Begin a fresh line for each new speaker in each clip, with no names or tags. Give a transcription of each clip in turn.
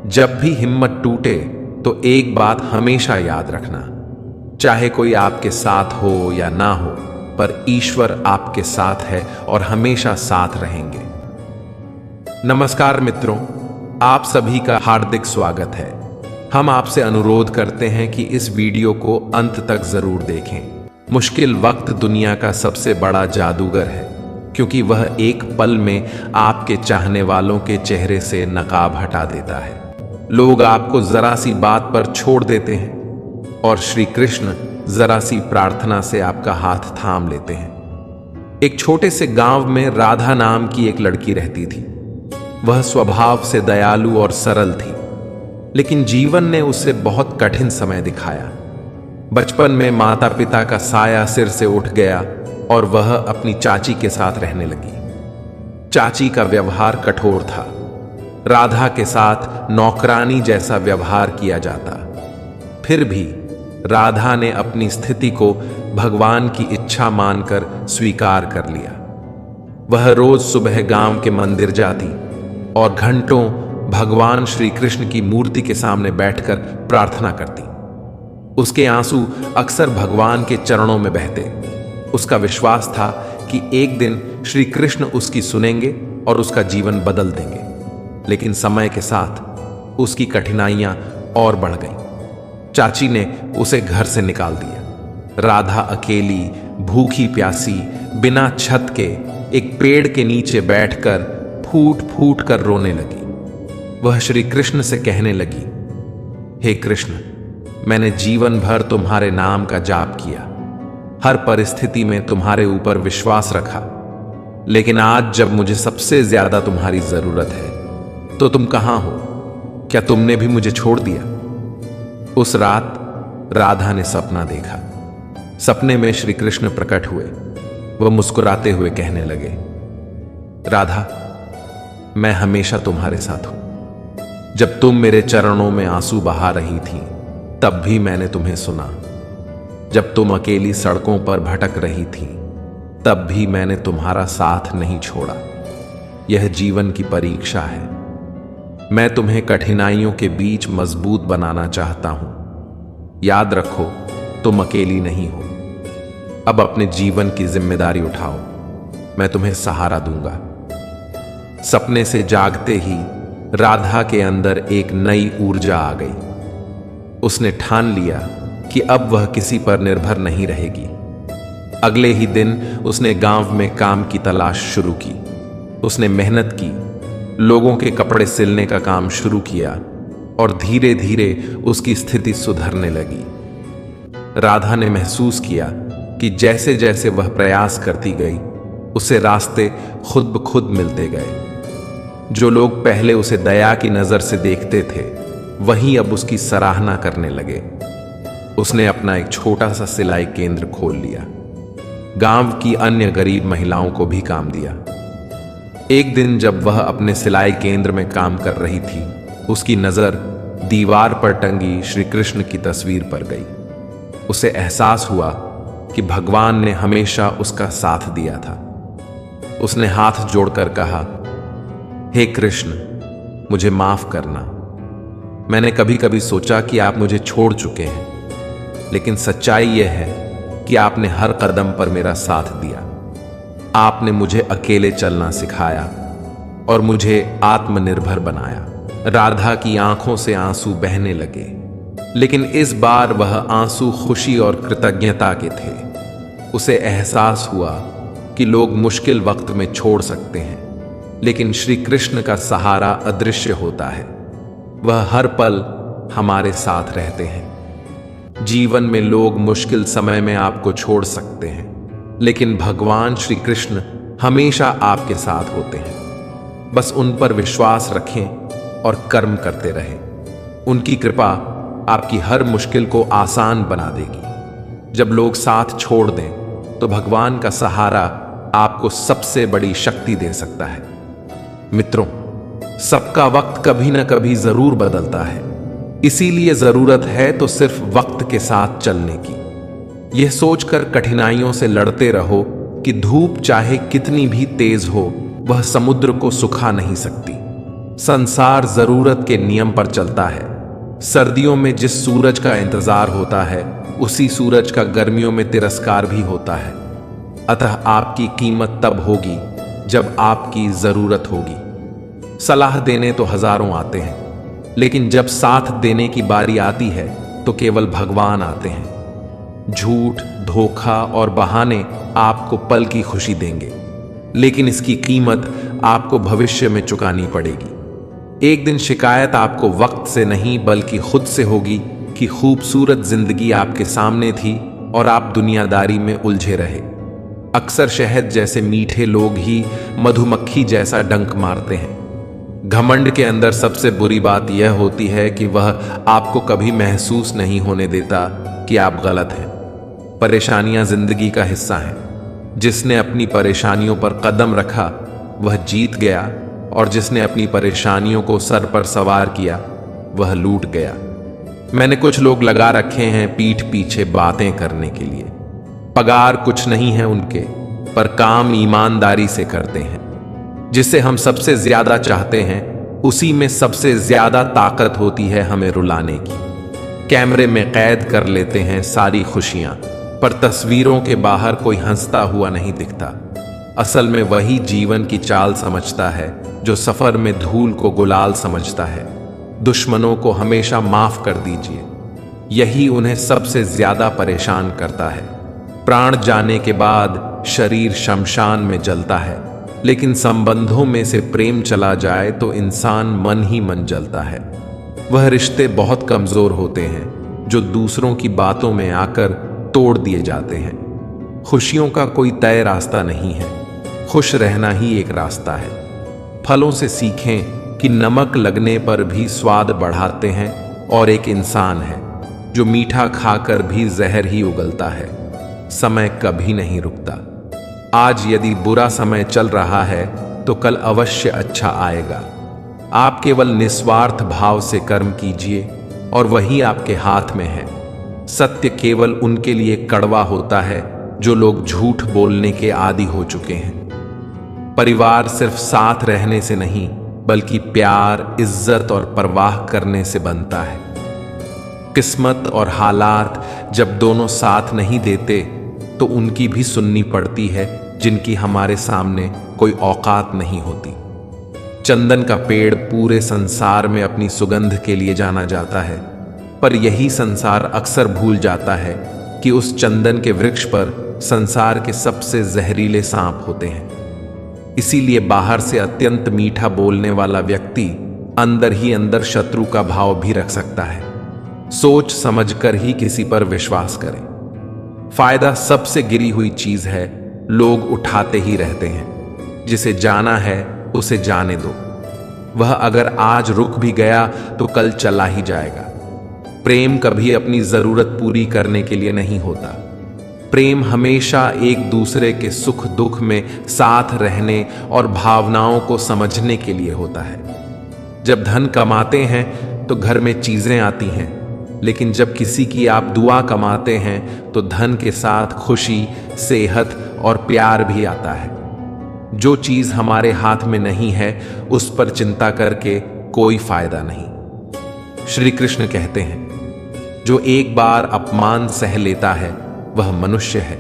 जब भी हिम्मत टूटे तो एक बात हमेशा याद रखना, चाहे कोई आपके साथ हो या ना हो, पर ईश्वर आपके साथ है और हमेशा साथ रहेंगे। नमस्कार मित्रों, आप सभी का हार्दिक स्वागत है। हम आपसे अनुरोध करते हैं कि इस वीडियो को अंत तक जरूर देखें। मुश्किल वक्त दुनिया का सबसे बड़ा जादूगर है, क्योंकि वह एक पल में आपके चाहने वालों के चेहरे से नकाब हटा देता है। लोग आपको जरा सी बात पर छोड़ देते हैं और श्री कृष्ण जरा सी प्रार्थना से आपका हाथ थाम लेते हैं। एक छोटे से गांव में राधा नाम की एक लड़की रहती थी। वह स्वभाव से दयालु और सरल थी, लेकिन जीवन ने उसे बहुत कठिन समय दिखाया। बचपन में माता पिता का साया सिर से उठ गया और वह अपनी चाची के साथ रहने लगी। चाची का व्यवहार कठोर था। राधा के साथ नौकरानी जैसा व्यवहार किया जाता। फिर भी राधा ने अपनी स्थिति को भगवान की इच्छा मानकर स्वीकार कर लिया। वह रोज सुबह गांव के मंदिर जाती और घंटों भगवान श्री कृष्ण की मूर्ति के सामने बैठकर प्रार्थना करती। उसके आंसू अक्सर भगवान के चरणों में बहते। उसका विश्वास था कि एक दिन श्री कृष्ण उसकी सुनेंगे और उसका जीवन बदल देंगे। लेकिन समय के साथ उसकी कठिनाइयां और बढ़ गईं। चाची ने उसे घर से निकाल दिया। राधा अकेली, भूखी प्यासी, बिना छत के एक पेड़ के नीचे बैठकर फूट फूट कर रोने लगी। वह श्री कृष्ण से कहने लगी, हे कृष्ण, मैंने जीवन भर तुम्हारे नाम का जाप किया, हर परिस्थिति में तुम्हारे ऊपर विश्वास रखा, लेकिन आज जब मुझे सबसे ज्यादा तुम्हारी जरूरत है तो तुम कहां हो? क्या तुमने भी मुझे छोड़ दिया? उस रात राधा ने सपना देखा। सपने में श्री कृष्ण प्रकट हुए। वह मुस्कुराते हुए कहने लगे, राधा, मैं हमेशा तुम्हारे साथ हूं। जब तुम मेरे चरणों में आंसू बहा रही थी, तब भी मैंने तुम्हें सुना। जब तुम अकेली सड़कों पर भटक रही थी, तब भी मैंने तुम्हारा साथ नहीं छोड़ा। यह जीवन की परीक्षा है। मैं तुम्हें कठिनाइयों के बीच मजबूत बनाना चाहता हूं। याद रखो, तुम अकेली नहीं हो। अब अपने जीवन की जिम्मेदारी उठाओ, मैं तुम्हें सहारा दूंगा। सपने से जागते ही राधा के अंदर एक नई ऊर्जा आ गई। उसने ठान लिया कि अब वह किसी पर निर्भर नहीं रहेगी। अगले ही दिन उसने गांव में काम की तलाश शुरू की। उसने मेहनत की, लोगों के कपड़े सिलने का काम शुरू किया और धीरे धीरे उसकी स्थिति सुधरने लगी। राधा ने महसूस किया कि जैसे जैसे वह प्रयास करती गई, उसे रास्ते खुद ब खुद मिलते गए। जो लोग पहले उसे दया की नजर से देखते थे, वहीं अब उसकी सराहना करने लगे। उसने अपना एक छोटा सा सिलाई केंद्र खोल लिया। गांव की अन्य गरीब महिलाओं को भी काम दिया। एक दिन जब वह अपने सिलाई केंद्र में काम कर रही थी, उसकी नजर दीवार पर टंगी श्री कृष्ण की तस्वीर पर गई। उसे एहसास हुआ कि भगवान ने हमेशा उसका साथ दिया था। उसने हाथ जोड़कर कहा, हे कृष्ण, मुझे माफ करना। मैंने कभी कभी सोचा कि आप मुझे छोड़ चुके हैं, लेकिन सच्चाई यह है कि आपने हर कदम पर मेरा साथ दिया। आपने मुझे अकेले चलना सिखाया और मुझे आत्मनिर्भर बनाया। राधा की आंखों से आंसू बहने लगे, लेकिन इस बार वह आंसू खुशी और कृतज्ञता के थे। उसे एहसास हुआ कि लोग मुश्किल वक्त में छोड़ सकते हैं, लेकिन श्री कृष्ण का सहारा अदृश्य होता है। वह हर पल हमारे साथ रहते हैं। जीवन में लोग मुश्किल समय में आपको छोड़ सकते हैं, लेकिन भगवान श्री कृष्ण हमेशा आपके साथ होते हैं। बस उन पर विश्वास रखें और कर्म करते रहें। उनकी कृपा आपकी हर मुश्किल को आसान बना देगी। जब लोग साथ छोड़ दें, तो भगवान का सहारा आपको सबसे बड़ी शक्ति दे सकता है। मित्रों, सबका वक्त कभी ना कभी जरूर बदलता है, इसीलिए जरूरत है तो सिर्फ वक्त के साथ चलने की। यह सोचकर कठिनाइयों से लड़ते रहो कि धूप चाहे कितनी भी तेज हो, वह समुद्र को सुखा नहीं सकती। संसार जरूरत के नियम पर चलता है। सर्दियों में जिस सूरज का इंतजार होता है, उसी सूरज का गर्मियों में तिरस्कार भी होता है। अतः आपकी कीमत तब होगी जब आपकी जरूरत होगी। सलाह देने तो हजारों आते हैं, लेकिन जब साथ देने की बारी आती है तो केवल भगवान आते हैं। झूठ, धोखा और बहाने आपको पल की खुशी देंगे, लेकिन इसकी कीमत आपको भविष्य में चुकानी पड़ेगी। एक दिन शिकायत आपको वक्त से नहीं बल्कि खुद से होगी कि खूबसूरत जिंदगी आपके सामने थी और आप दुनियादारी में उलझे रहे। अक्सर शहद जैसे मीठे लोग ही मधुमक्खी जैसा डंक मारते हैं। घमंड के अंदर सबसे बुरी बात यह होती है कि वह आपको कभी महसूस नहीं होने देता कि आप गलत हैं। परेशानियां जिंदगी का हिस्सा हैं। जिसने अपनी परेशानियों पर कदम रखा वह जीत गया, और जिसने अपनी परेशानियों को सर पर सवार किया वह लूट गया। मैंने कुछ लोग लगा रखे हैं पीठ पीछे बातें करने के लिए। पगार कुछ नहीं है उनके, पर काम ईमानदारी से करते हैं। जिसे हम सबसे ज्यादा चाहते हैं उसी में सबसे ज्यादा ताकत होती है हमें रुलाने की। कैमरे में कैद कर लेते हैं सारी खुशियां, पर तस्वीरों के बाहर कोई हंसता हुआ नहीं दिखता। असल में वही जीवन की चाल समझता है जो सफर में धूल को गुलाल समझता है। दुश्मनों को हमेशा माफ कर दीजिए, यही उन्हें सबसे ज्यादा परेशान करता है। प्राण जाने के बाद शरीर शमशान में जलता है, लेकिन संबंधों में से प्रेम चला जाए तो इंसान मन ही मन जलता है। वह रिश्ते बहुत कमजोर होते हैं जो दूसरों की बातों में आकर तोड़ दिए जाते हैं। खुशियों का कोई तय रास्ता नहीं है, खुश रहना ही एक रास्ता है। फलों से सीखें कि नमक लगने पर भी स्वाद बढ़ाते हैं, और एक इंसान है जो मीठा खाकर भी जहर ही उगलता है। समय कभी नहीं रुकता। आज यदि बुरा समय चल रहा है तो कल अवश्य अच्छा आएगा। आप केवल निस्वार्थ भाव से कर्म कीजिए और वही आपके हाथ में है। सत्य केवल उनके लिए कड़वा होता है जो लोग झूठ बोलने के आदी हो चुके हैं। परिवार सिर्फ साथ रहने से नहीं बल्कि प्यार, इज्जत और परवाह करने से बनता है। किस्मत और हालात जब दोनों साथ नहीं देते तो उनकी भी सुननी पड़ती है जिनकी हमारे सामने कोई औकात नहीं होती। चंदन का पेड़ पूरे संसार में अपनी सुगंध के लिए जाना जाता है, पर यही संसार अक्सर भूल जाता है कि उस चंदन के वृक्ष पर संसार के सबसे जहरीले सांप होते हैं। इसीलिए बाहर से अत्यंत मीठा बोलने वाला व्यक्ति अंदर ही अंदर शत्रु का भाव भी रख सकता है। सोच समझकर ही किसी पर विश्वास करें। फायदा सबसे गिरी हुई चीज है, लोग उठाते ही रहते हैं। जिसे जाना है उसे जाने दो, वह अगर आज रुक भी गया तो कल चला ही जाएगा। प्रेम कभी अपनी जरूरत पूरी करने के लिए नहीं होता। प्रेम हमेशा एक दूसरे के सुख दुख में साथ रहने और भावनाओं को समझने के लिए होता है। जब धन कमाते हैं तो घर में चीजें आती हैं, लेकिन जब किसी की आप दुआ कमाते हैं तो धन के साथ खुशी, सेहत और प्यार भी आता है। जो चीज हमारे हाथ में नहीं है उस पर चिंता करके कोई फायदा नहीं। श्री कृष्ण कहते हैं, जो एक बार अपमान सह लेता है वह मनुष्य है,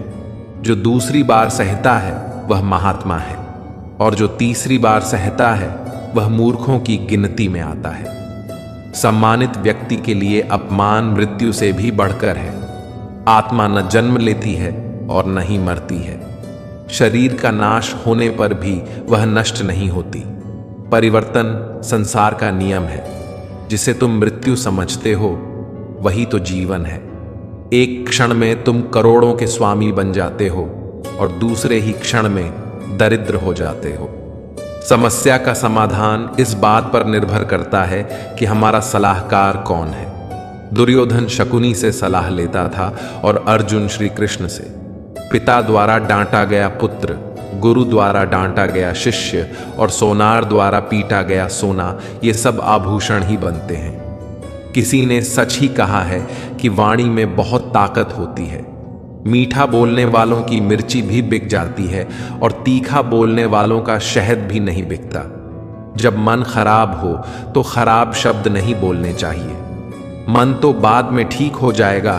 जो दूसरी बार सहता है वह महात्मा है, और जो तीसरी बार सहता है वह मूर्खों की गिनती में आता है। सम्मानित व्यक्ति के लिए अपमान मृत्यु से भी बढ़कर है। आत्मा न जन्म लेती है और न ही मरती है। शरीर का नाश होने पर भी वह नष्ट नहीं होती। परिवर्तन संसार का नियम है। जिसे तुम मृत्यु समझते हो वही तो जीवन है। एक क्षण में तुम करोड़ों के स्वामी बन जाते हो और दूसरे ही क्षण में दरिद्र हो जाते हो। समस्या का समाधान इस बात पर निर्भर करता है कि हमारा सलाहकार कौन है। दुर्योधन शकुनी से सलाह लेता था और अर्जुन श्री कृष्ण से। पिता द्वारा डांटा गया पुत्र, गुरु द्वारा डांटा गया शिष्य और सोनार द्वारा पीटा गया सोना, ये सब आभूषण ही बनते हैं। किसी ने सच ही कहा है कि वाणी में बहुत ताकत होती है। मीठा बोलने वालों की मिर्ची भी बिक जाती है और तीखा बोलने वालों का शहद भी नहीं बिकता। जब मन खराब हो तो खराब शब्द नहीं बोलने चाहिए। मन तो बाद में ठीक हो जाएगा,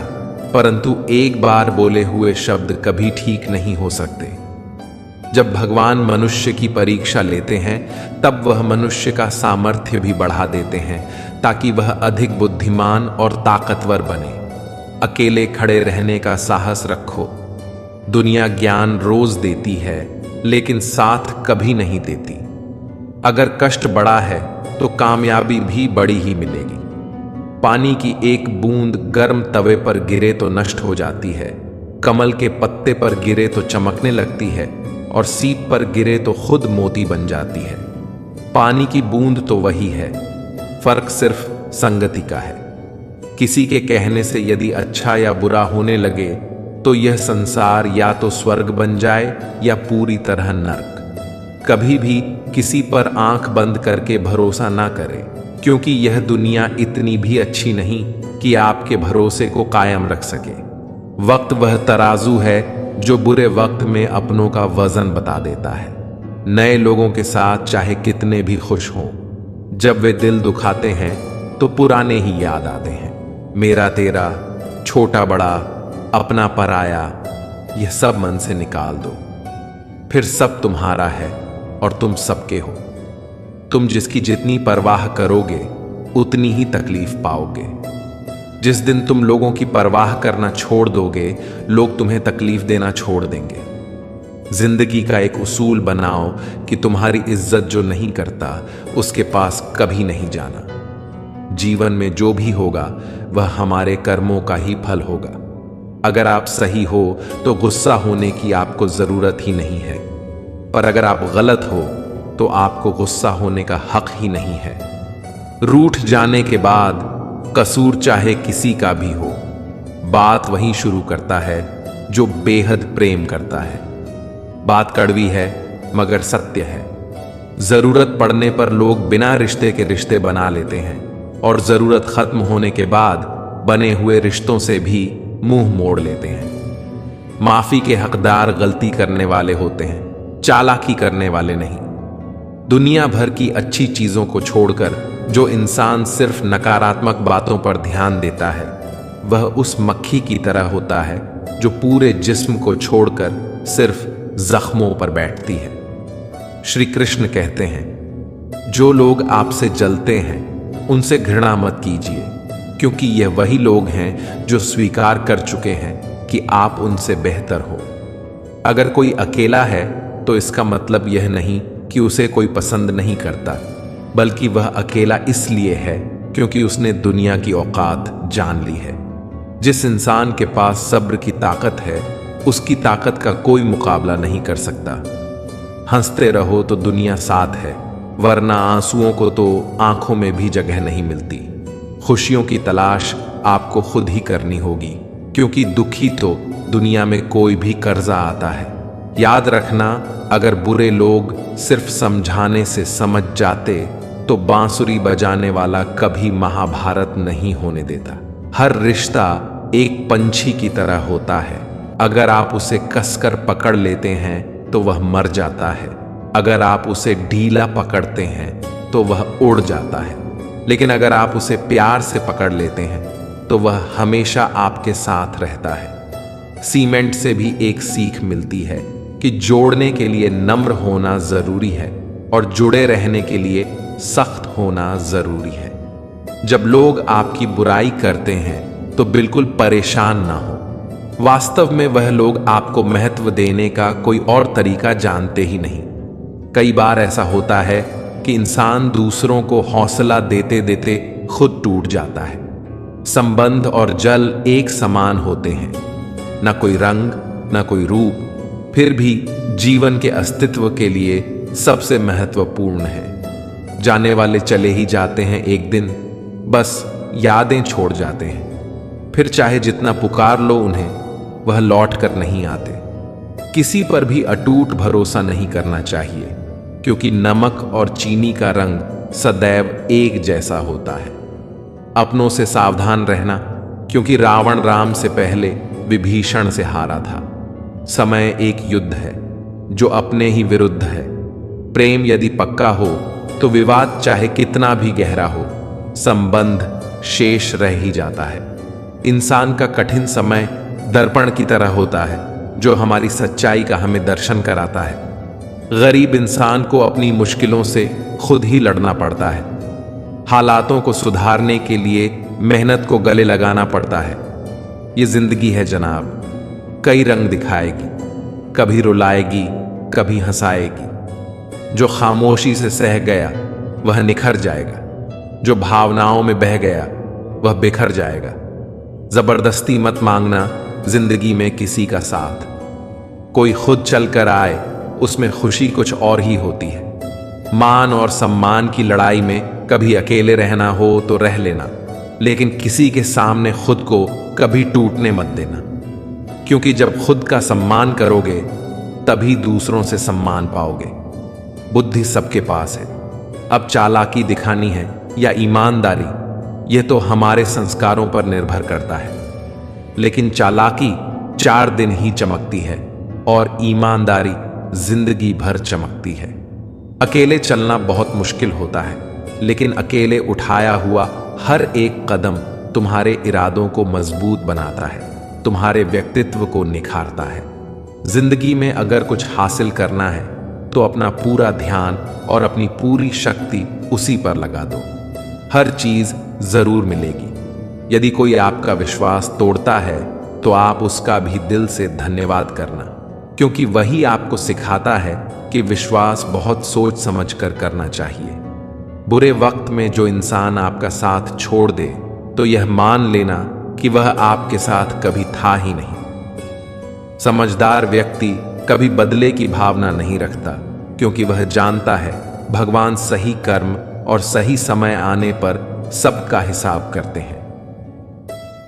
परंतु एक बार बोले हुए शब्द कभी ठीक नहीं हो सकते। जब भगवान मनुष्य की परीक्षा लेते हैं तब वह मनुष्य का सामर्थ्य भी बढ़ा देते हैं ताकि वह अधिक बुद्धिमान और ताकतवर बने। अकेले खड़े रहने का साहस रखो। दुनिया ज्ञान रोज देती है लेकिन साथ कभी नहीं देती। अगर कष्ट बड़ा है तो कामयाबी भी बड़ी ही मिलेगी। पानी की एक बूंद गर्म तवे पर गिरे तो नष्ट हो जाती है, कमल के पत्ते पर गिरे तो चमकने लगती है और सीप पर गिरे तो खुद मोती बन जाती है। पानी की बूंद तो वही है, फर्क सिर्फ संगति का है। किसी के कहने से यदि अच्छा या बुरा होने लगे तो यह संसार या तो स्वर्ग बन जाए या पूरी तरह नरक। कभी भी किसी पर आंख बंद करके भरोसा ना करें, क्योंकि यह दुनिया इतनी भी अच्छी नहीं कि आपके भरोसे को कायम रख सके। वक्त वह तराजू है जो बुरे वक्त में अपनों का वजन बता देता है। नए लोगों के साथ चाहे कितने भी खुश हों, जब वे दिल दुखाते हैं तो पुराने ही याद आते हैं। मेरा तेरा, छोटा बड़ा, अपना पराया, यह सब मन से निकाल दो। फिर सब तुम्हारा है और तुम सबके हो। तुम जिसकी जितनी परवाह करोगे उतनी ही तकलीफ पाओगे। जिस दिन तुम लोगों की परवाह करना छोड़ दोगे, लोग तुम्हें तकलीफ देना छोड़ देंगे। जिंदगी का एक उसूल बनाओ कि तुम्हारी इज्जत जो नहीं करता उसके पास कभी नहीं जाना। जीवन में जो भी होगा वह हमारे कर्मों का ही फल होगा। अगर आप सही हो तो गुस्सा होने की आपको जरूरत ही नहीं है, पर अगर आप गलत हो तो आपको गुस्सा होने का हक ही नहीं है। रूठ जाने के बाद कसूर चाहे किसी का भी हो, बात वहीं शुरू करता है जो बेहद प्रेम करता है। बात कड़वी है मगर सत्य है। जरूरत पड़ने पर लोग बिना रिश्ते के रिश्ते बना लेते हैं और जरूरत खत्म होने के बाद बने हुए रिश्तों से भी मुंह मोड़ लेते हैं। माफी के हकदार गलती करने वाले होते हैं, चालाकी करने वाले नहीं। दुनिया भर की अच्छी चीजों को छोड़कर जो इंसान सिर्फ नकारात्मक बातों पर ध्यान देता है वह उस मक्खी की तरह होता है जो पूरे जिस्म को छोड़कर सिर्फ जख्मों पर बैठती है। श्री कृष्ण कहते हैं, जो लोग आपसे जलते हैं उनसे घृणा मत कीजिए, क्योंकि यह वही लोग हैं जो स्वीकार कर चुके हैं कि आप उनसे बेहतर हो। अगर कोई अकेला है तो इसका मतलब यह नहीं कि उसे कोई पसंद नहीं करता, बल्कि वह अकेला इसलिए है क्योंकि उसने दुनिया की औकात जान ली है। जिस इंसान के पास सब्र की ताकत है उसकी ताकत का कोई मुकाबला नहीं कर सकता। हंसते रहो तो दुनिया साथ है, वरना आंसुओं को तो आंखों में भी जगह नहीं मिलती। खुशियों की तलाश आपको खुद ही करनी होगी, क्योंकि दुखी तो दुनिया में कोई भी कर्जा आता है। याद रखना, अगर बुरे लोग सिर्फ समझाने से समझ जाते तो बांसुरी बजाने वाला कभी महाभारत नहीं होने देता। हर रिश्ता एक पंछी की तरह होता है, अगर आप उसे कसकर पकड़ लेते हैं तो वह मर जाता है, अगर आप उसे ढीला पकड़ते हैं तो वह उड़ जाता है, लेकिन अगर आप उसे प्यार से पकड़ लेते हैं तो वह हमेशा आपके साथ रहता है। सीमेंट से भी एक सीख मिलती है कि जोड़ने के लिए नम्र होना जरूरी है और जुड़े रहने के लिए सख्त होना जरूरी है। जब लोग आपकी बुराई करते हैं तो बिल्कुल परेशान ना हो। वास्तव में वह लोग आपको महत्व देने का कोई और तरीका जानते ही नहीं। कई बार ऐसा होता है कि इंसान दूसरों को हौसला देते देते खुद टूट जाता है। संबंध और जल एक समान होते हैं, न कोई रंग न कोई रूप, फिर भी जीवन के अस्तित्व के लिए सबसे महत्वपूर्ण है। जाने वाले चले ही जाते हैं एक दिन, बस यादें छोड़ जाते हैं। फिर चाहे जितना पुकार लो उन्हें, वह लौट कर नहीं आते। किसी पर भी अटूट भरोसा नहीं करना चाहिए, क्योंकि नमक और चीनी का रंग सदैव एक जैसा होता है। अपनों से सावधान रहना, क्योंकि रावण राम से पहले विभीषण से हारा था। समय एक युद्ध है जो अपने ही विरुद्ध है। प्रेम यदि पक्का हो तो विवाद चाहे कितना भी गहरा हो, संबंध शेष रह ही जाता है। इंसान का कठिन समय दर्पण की तरह होता है जो हमारी सच्चाई का हमें दर्शन कराता है। गरीब इंसान को अपनी मुश्किलों से खुद ही लड़ना पड़ता है। हालातों को सुधारने के लिए मेहनत को गले लगाना पड़ता है। ये जिंदगी है जनाब, कई रंग दिखाएगी, कभी रुलाएगी, कभी हंसाएगी। जो खामोशी से सह गया वह निखर जाएगा, जो भावनाओं में बह गया वह बिखर जाएगा। जबरदस्ती मत मांगना जिंदगी में किसी का साथ। कोई खुद चल कर आए उसमें खुशी कुछ और ही होती है। मान और सम्मान की लड़ाई में कभी अकेले रहना हो तो रह लेना, लेकिन किसी के सामने खुद को कभी टूटने मत देना, क्योंकि जब खुद का सम्मान करोगे तभी दूसरों से सम्मान पाओगे। बुद्धि सबके पास है, अब चालाकी दिखानी है या ईमानदारी, यह तो हमारे संस्कारों पर निर्भर करता है। लेकिन चालाकी 4 दिन ही चमकती है और ईमानदारी जिंदगी भर चमकती है। अकेले चलना बहुत मुश्किल होता है, लेकिन अकेले उठाया हुआ हर एक कदम तुम्हारे इरादों को मजबूत बनाता है, तुम्हारे व्यक्तित्व को निखारता है। जिंदगी में अगर कुछ हासिल करना है तो अपना पूरा ध्यान और अपनी पूरी शक्ति उसी पर लगा दो। हर चीज जरूर मिलेगी। यदि कोई आपका विश्वास तोड़ता है तो आप उसका भी दिल से धन्यवाद करना, क्योंकि वही आपको सिखाता है कि विश्वास बहुत सोच समझ कर करना चाहिए। बुरे वक्त में जो इंसान आपका साथ छोड़ दे तो यह मान लेना कि वह आपके साथ कभी था ही नहीं। समझदार व्यक्ति कभी बदले की भावना नहीं रखता, क्योंकि वह जानता है भगवान सही कर्म और सही समय आने पर सबका हिसाब करते हैं।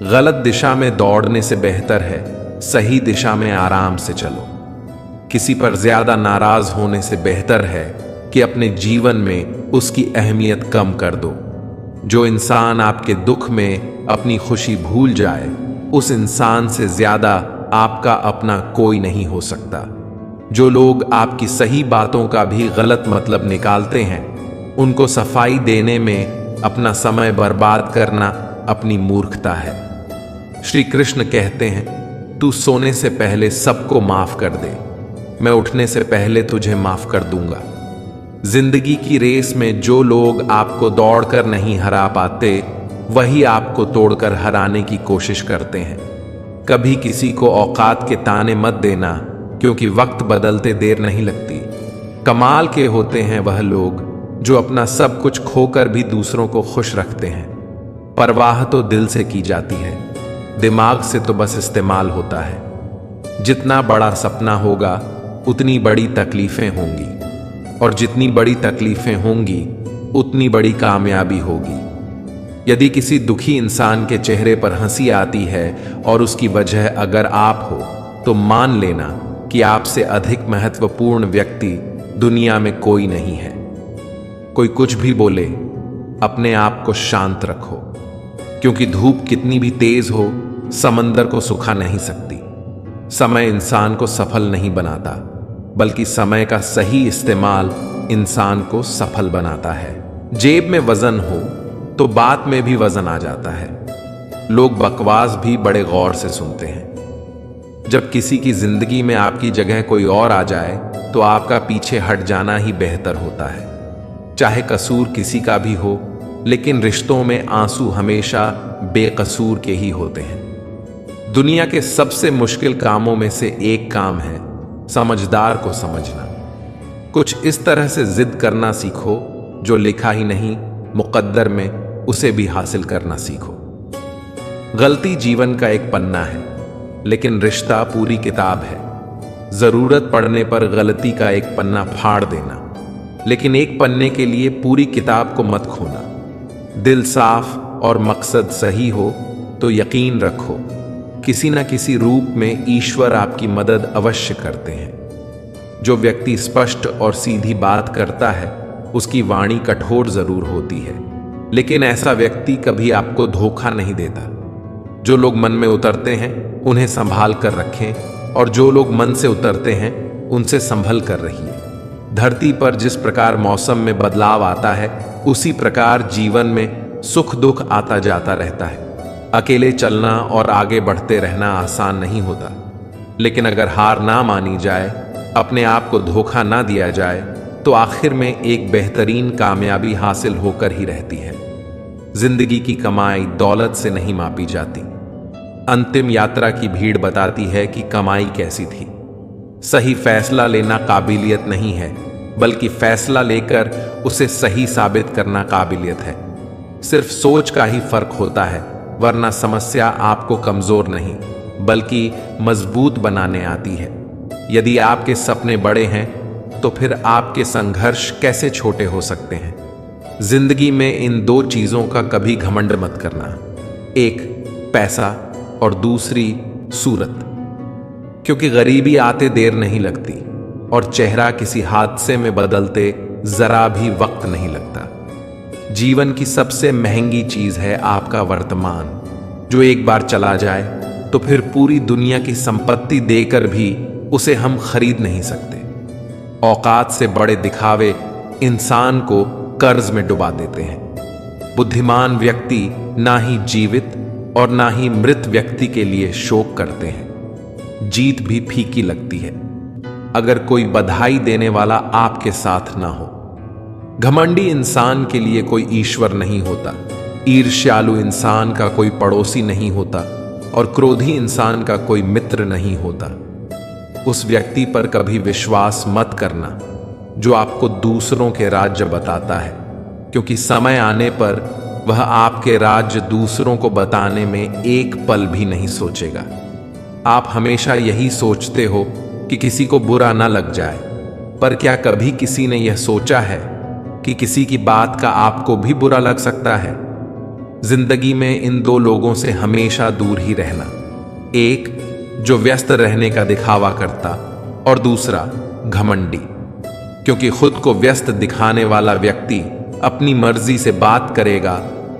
गलत दिशा में दौड़ने से बेहतर है सही दिशा में आराम से चलो। किसी पर ज्यादा नाराज होने से बेहतर है कि अपने जीवन में उसकी अहमियत कम कर दो। जो इंसान आपके दुख में अपनी खुशी भूल जाए, उस इंसान से ज्यादा आपका अपना कोई नहीं हो सकता। जो लोग आपकी सही बातों का भी गलत मतलब निकालते हैं, उनको सफाई देने में अपना समय बर्बाद करना अपनी मूर्खता है। श्री कृष्ण कहते हैं, तू सोने से पहले सबको माफ कर दे, मैं उठने से पहले तुझे माफ कर दूंगा। जिंदगी की रेस में जो लोग आपको दौड़कर नहीं हरा पाते, वही आपको तोड़कर हराने की कोशिश करते हैं। कभी किसी को औकात के ताने मत देना, क्योंकि वक्त बदलते देर नहीं लगती। कमाल के होते हैं वह लोग जो अपना सब कुछ खोकर भी दूसरों को खुश रखते हैं। परवाह तो दिल से की जाती है, दिमाग से तो बस इस्तेमाल होता है। जितना बड़ा सपना होगा उतनी बड़ी तकलीफें होंगी, और जितनी बड़ी तकलीफें होंगी उतनी बड़ी कामयाबी होगी। यदि किसी दुखी इंसान के चेहरे पर हंसी आती है और उसकी वजह अगर आप हो, तो मान लेना कि आपसे अधिक महत्वपूर्ण व्यक्ति दुनिया में कोई नहीं है। कोई कुछ भी बोले, अपने आप को शांत रखो, क्योंकि धूप कितनी भी तेज हो समंदर को सुखा नहीं सकती। समय इंसान को सफल नहीं बनाता, बल्कि समय का सही इस्तेमाल इंसान को सफल बनाता है। जेब में वजन हो तो बात में भी वजन आ जाता है। लोग बकवास भी बड़े गौर से सुनते हैं। जब किसी की जिंदगी में आपकी जगह कोई और आ जाए तो आपका पीछे हट जाना ही बेहतर होता है। चाहे कसूर किसी का भी हो, लेकिन रिश्तों में आंसू हमेशा बेकसूर के ही होते हैं। दुनिया के सबसे मुश्किल कामों में से एक काम है समझदार को समझना। कुछ इस तरह से जिद करना सीखो, जो लिखा ही नहीं मुकद्दर में उसे भी हासिल करना सीखो। गलती जीवन का एक पन्ना है, लेकिन रिश्ता पूरी किताब है। जरूरत पड़ने पर गलती का एक पन्ना फाड़ देना, लेकिन एक पन्ने के लिए पूरी किताब को मत खोना। दिल साफ और मकसद सही हो तो यकीन रखो, किसी न किसी रूप में ईश्वर आपकी मदद अवश्य करते हैं। जो व्यक्ति स्पष्ट और सीधी बात करता है, उसकी वाणी कठोर जरूर होती है, लेकिन ऐसा व्यक्ति कभी आपको धोखा नहीं देता। जो लोग मन में उतरते हैं उन्हें संभाल कर रखें, और जो लोग मन से उतरते हैं उनसे संभल कर रहिए। धरती पर जिस प्रकार मौसम में बदलाव आता है, उसी प्रकार जीवन में सुख दुख आता जाता रहता है। अकेले चलना और आगे बढ़ते रहना आसान नहीं होता, लेकिन अगर हार ना मानी जाए, अपने आप को धोखा ना दिया जाए, तो आखिर में एक बेहतरीन कामयाबी हासिल होकर ही रहती है। जिंदगी की कमाई दौलत से नहीं मापी जाती। अंतिम यात्रा की भीड़ बताती है कि कमाई कैसी थी। सही फैसला लेना काबिलियत नहीं है, बल्कि फैसला लेकर उसे सही साबित करना काबिलियत है। सिर्फ सोच का ही फर्क होता है, वरना समस्या आपको कमजोर नहीं बल्कि मजबूत बनाने आती है। यदि आपके सपने बड़े हैं, तो फिर आपके संघर्ष कैसे छोटे हो सकते हैं। जिंदगी में इन दो चीजों का कभी घमंड मत करना, एक पैसा और दूसरी सूरत, क्योंकि गरीबी आते देर नहीं लगती और चेहरा किसी हादसे में बदलते जरा भी वक्त नहीं लगता। जीवन की सबसे महंगी चीज है आपका वर्तमान, जो एक बार चला जाए तो फिर पूरी दुनिया की संपत्ति देकर भी उसे हम खरीद नहीं सकते। औकात से बड़े दिखावे इंसान को कर्ज में डुबा देते हैं। बुद्धिमान व्यक्ति ना ही जीवित और ना ही मृत व्यक्ति के लिए शोक करते हैं। जीत भी फीकी लगती है अगर कोई बधाई देने वाला आपके साथ ना हो। घमंडी इंसान के लिए कोई ईश्वर नहीं होता, ईर्ष्यालु इंसान का कोई पड़ोसी नहीं होता और क्रोधी इंसान का कोई मित्र नहीं होता। उस व्यक्ति पर कभी विश्वास मत करना जो आपको दूसरों के राज्य बताता है, क्योंकि समय आने पर वह आपके राज्य दूसरों को बताने में एक पल भी नहीं सोचेगा। आप हमेशा यही सोचते हो कि किसी को बुरा ना लग जाए, पर क्या कभी किसी ने यह सोचा है कि किसी की बात का आपको भी बुरा लग सकता है। जिंदगी में इन दो लोगों से हमेशा दूर ही रहना, एक जो व्यस्त रहने का दिखावा करता और दूसरा घमंडी, क्योंकि खुद को व्यस्त दिखाने वाला व्यक्ति अपनी मर्जी से बात करेगा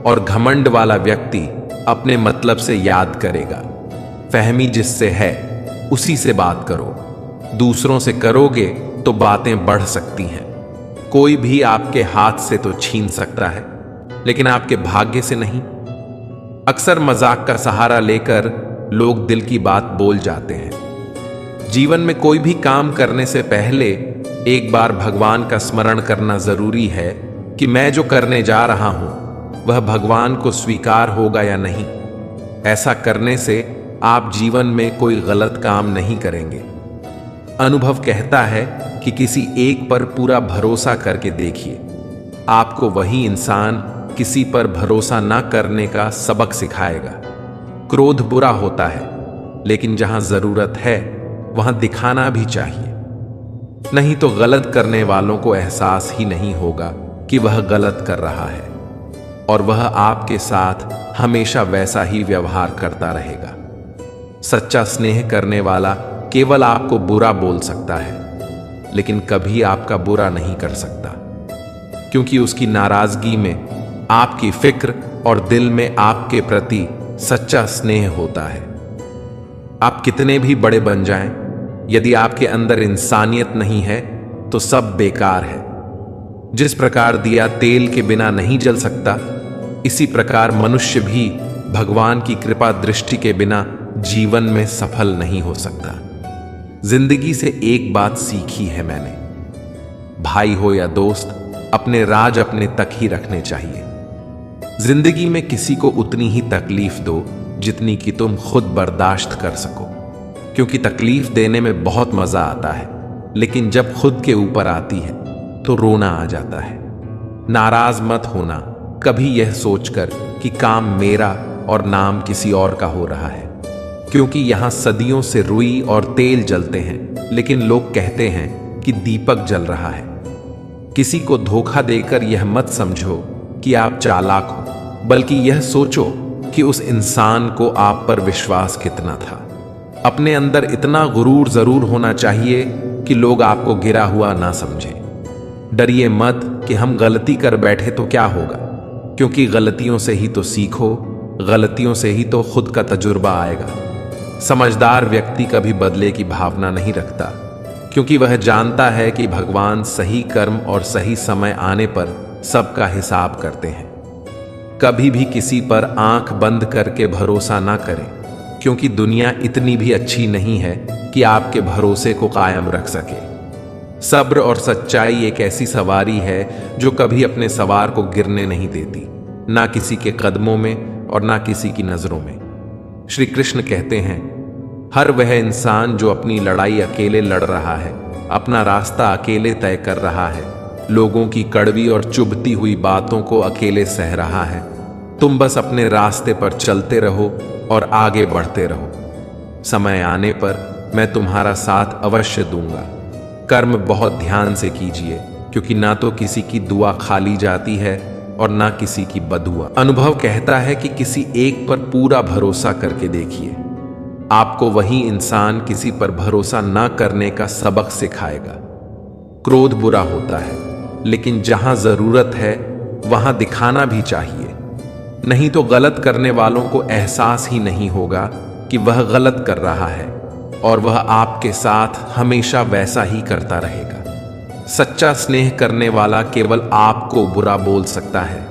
और घमंड वाला व्यक्ति अपने मतलब से याद करेगा। फहमी जिससे है उसी से बात करो, दूसरों से करोगे तो बातें बढ़ सकती हैं। कोई भी आपके हाथ से तो छीन सकता है, लेकिन आपके भाग्य से नहीं। अक्सर मजाक का सहारा लेकर लोग दिल की बात बोल जाते हैं। जीवन में कोई भी काम करने से पहले एक बार भगवान का स्मरण करना जरूरी है कि मैं जो करने जा रहा हूं वह भगवान को स्वीकार होगा या नहीं। ऐसा करने से आप जीवन में कोई गलत काम नहीं करेंगे। अनुभव कहता है कि किसी एक पर पूरा भरोसा करके देखिए, आपको वही इंसान किसी पर भरोसा ना करने का सबक सिखाएगा। क्रोध बुरा होता है, लेकिन जहां जरूरत है वहां दिखाना भी चाहिए, नहीं तो गलत करने वालों को एहसास ही नहीं होगा कि वह गलत कर रहा है और वह आपके साथ हमेशा वैसा ही व्यवहार करता रहेगा। सच्चा स्नेह करने वाला केवल आपको बुरा बोल सकता है, लेकिन कभी आपका बुरा नहीं कर सकता, क्योंकि उसकी नाराजगी में आपकी फिक्र और दिल में आपके प्रति सच्चा स्नेह होता है। आप कितने भी बड़े बन जाएं, यदि आपके अंदर इंसानियत नहीं है तो सब बेकार है। जिस प्रकार दिया तेल के बिना नहीं जल सकता, इसी प्रकार मनुष्य भी भगवान की कृपा दृष्टि के बिना जीवन में सफल नहीं हो सकता। जिंदगी से एक बात सीखी है मैंने, भाई हो या दोस्त, अपने राज अपने तक ही रखने चाहिए। जिंदगी में किसी को उतनी ही तकलीफ दो जितनी कि तुम खुद बर्दाश्त कर सको, क्योंकि तकलीफ देने में बहुत मजा आता है, लेकिन जब खुद के ऊपर आती है तो रोना आ जाता है। नाराज मत होना कभी यह सोचकर कि काम मेरा और नाम किसी और का हो रहा है, क्योंकि यहां सदियों से रुई और तेल जलते हैं, लेकिन लोग कहते हैं कि दीपक जल रहा है। किसी को धोखा देकर यह मत समझो कि आप चालाक हो, बल्कि यह सोचो कि उस इंसान को आप पर विश्वास कितना था। अपने अंदर इतना गुरूर जरूर होना चाहिए कि लोग आपको गिरा हुआ ना समझें। डरिए मत कि हम गलती कर बैठे तो क्या होगा, क्योंकि गलतियों से ही तो सीखो, गलतियों से ही तो खुद का तजुर्बा आएगा। समझदार व्यक्ति कभी बदले की भावना नहीं रखता, क्योंकि वह जानता है कि भगवान सही कर्म और सही समय आने पर सबका हिसाब करते हैं। कभी भी किसी पर आंख बंद करके भरोसा ना करें, क्योंकि दुनिया इतनी भी अच्छी नहीं है कि आपके भरोसे को कायम रख सके। सब्र और सच्चाई एक ऐसी सवारी है जो कभी अपने सवार को गिरने नहीं देती, ना किसी के कदमों में और ना किसी की नजरों में। श्री कृष्ण कहते हैं, हर वह इंसान जो अपनी लड़ाई अकेले लड़ रहा है, अपना रास्ता अकेले तय कर रहा है, लोगों की कड़वी और चुभती हुई बातों को अकेले सह रहा है, तुम बस अपने रास्ते पर चलते रहो और आगे बढ़ते रहो। समय आने पर मैं तुम्हारा साथ अवश्य दूंगा। कर्म बहुत ध्यान से कीजिए, क्योंकि ना तो किसी की दुआ खाली जाती है और ना किसी की बदुआ। अनुभव कहता है कि किसी एक पर पूरा भरोसा करके देखिए, आपको वही इंसान किसी पर भरोसा ना करने का सबक सिखाएगा। क्रोध बुरा होता है, लेकिन जहां जरूरत है वहां दिखाना भी चाहिए, नहीं तो गलत करने वालों को एहसास ही नहीं होगा कि वह गलत कर रहा है और वह आपके साथ हमेशा वैसा ही करता रहेगा। सच्चा स्नेह करने वाला केवल आपको बुरा बोल सकता है,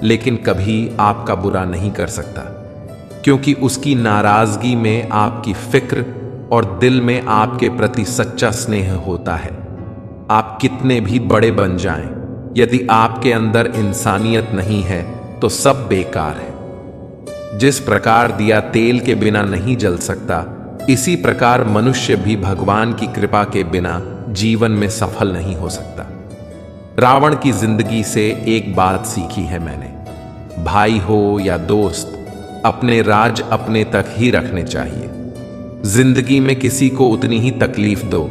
लेकिन कभी आपका बुरा नहीं कर सकता, क्योंकि उसकी नाराजगी में आपकी फिक्र और दिल में आपके प्रति सच्चा स्नेह होता है। आप कितने भी बड़े बन जाएं, यदि आपके अंदर इंसानियत नहीं है तो सब बेकार है। जिस प्रकार दिया तेल के बिना नहीं जल सकता, इसी प्रकार मनुष्य भी भगवान की कृपा के बिना जीवन में सफल नहीं हो सकता। रावण की जिंदगी से एक बात सीखी है मैंने, भाई हो या दोस्त, अपने राज अपने तक ही रखने चाहिए। जिंदगी में किसी को उतनी ही तकलीफ दो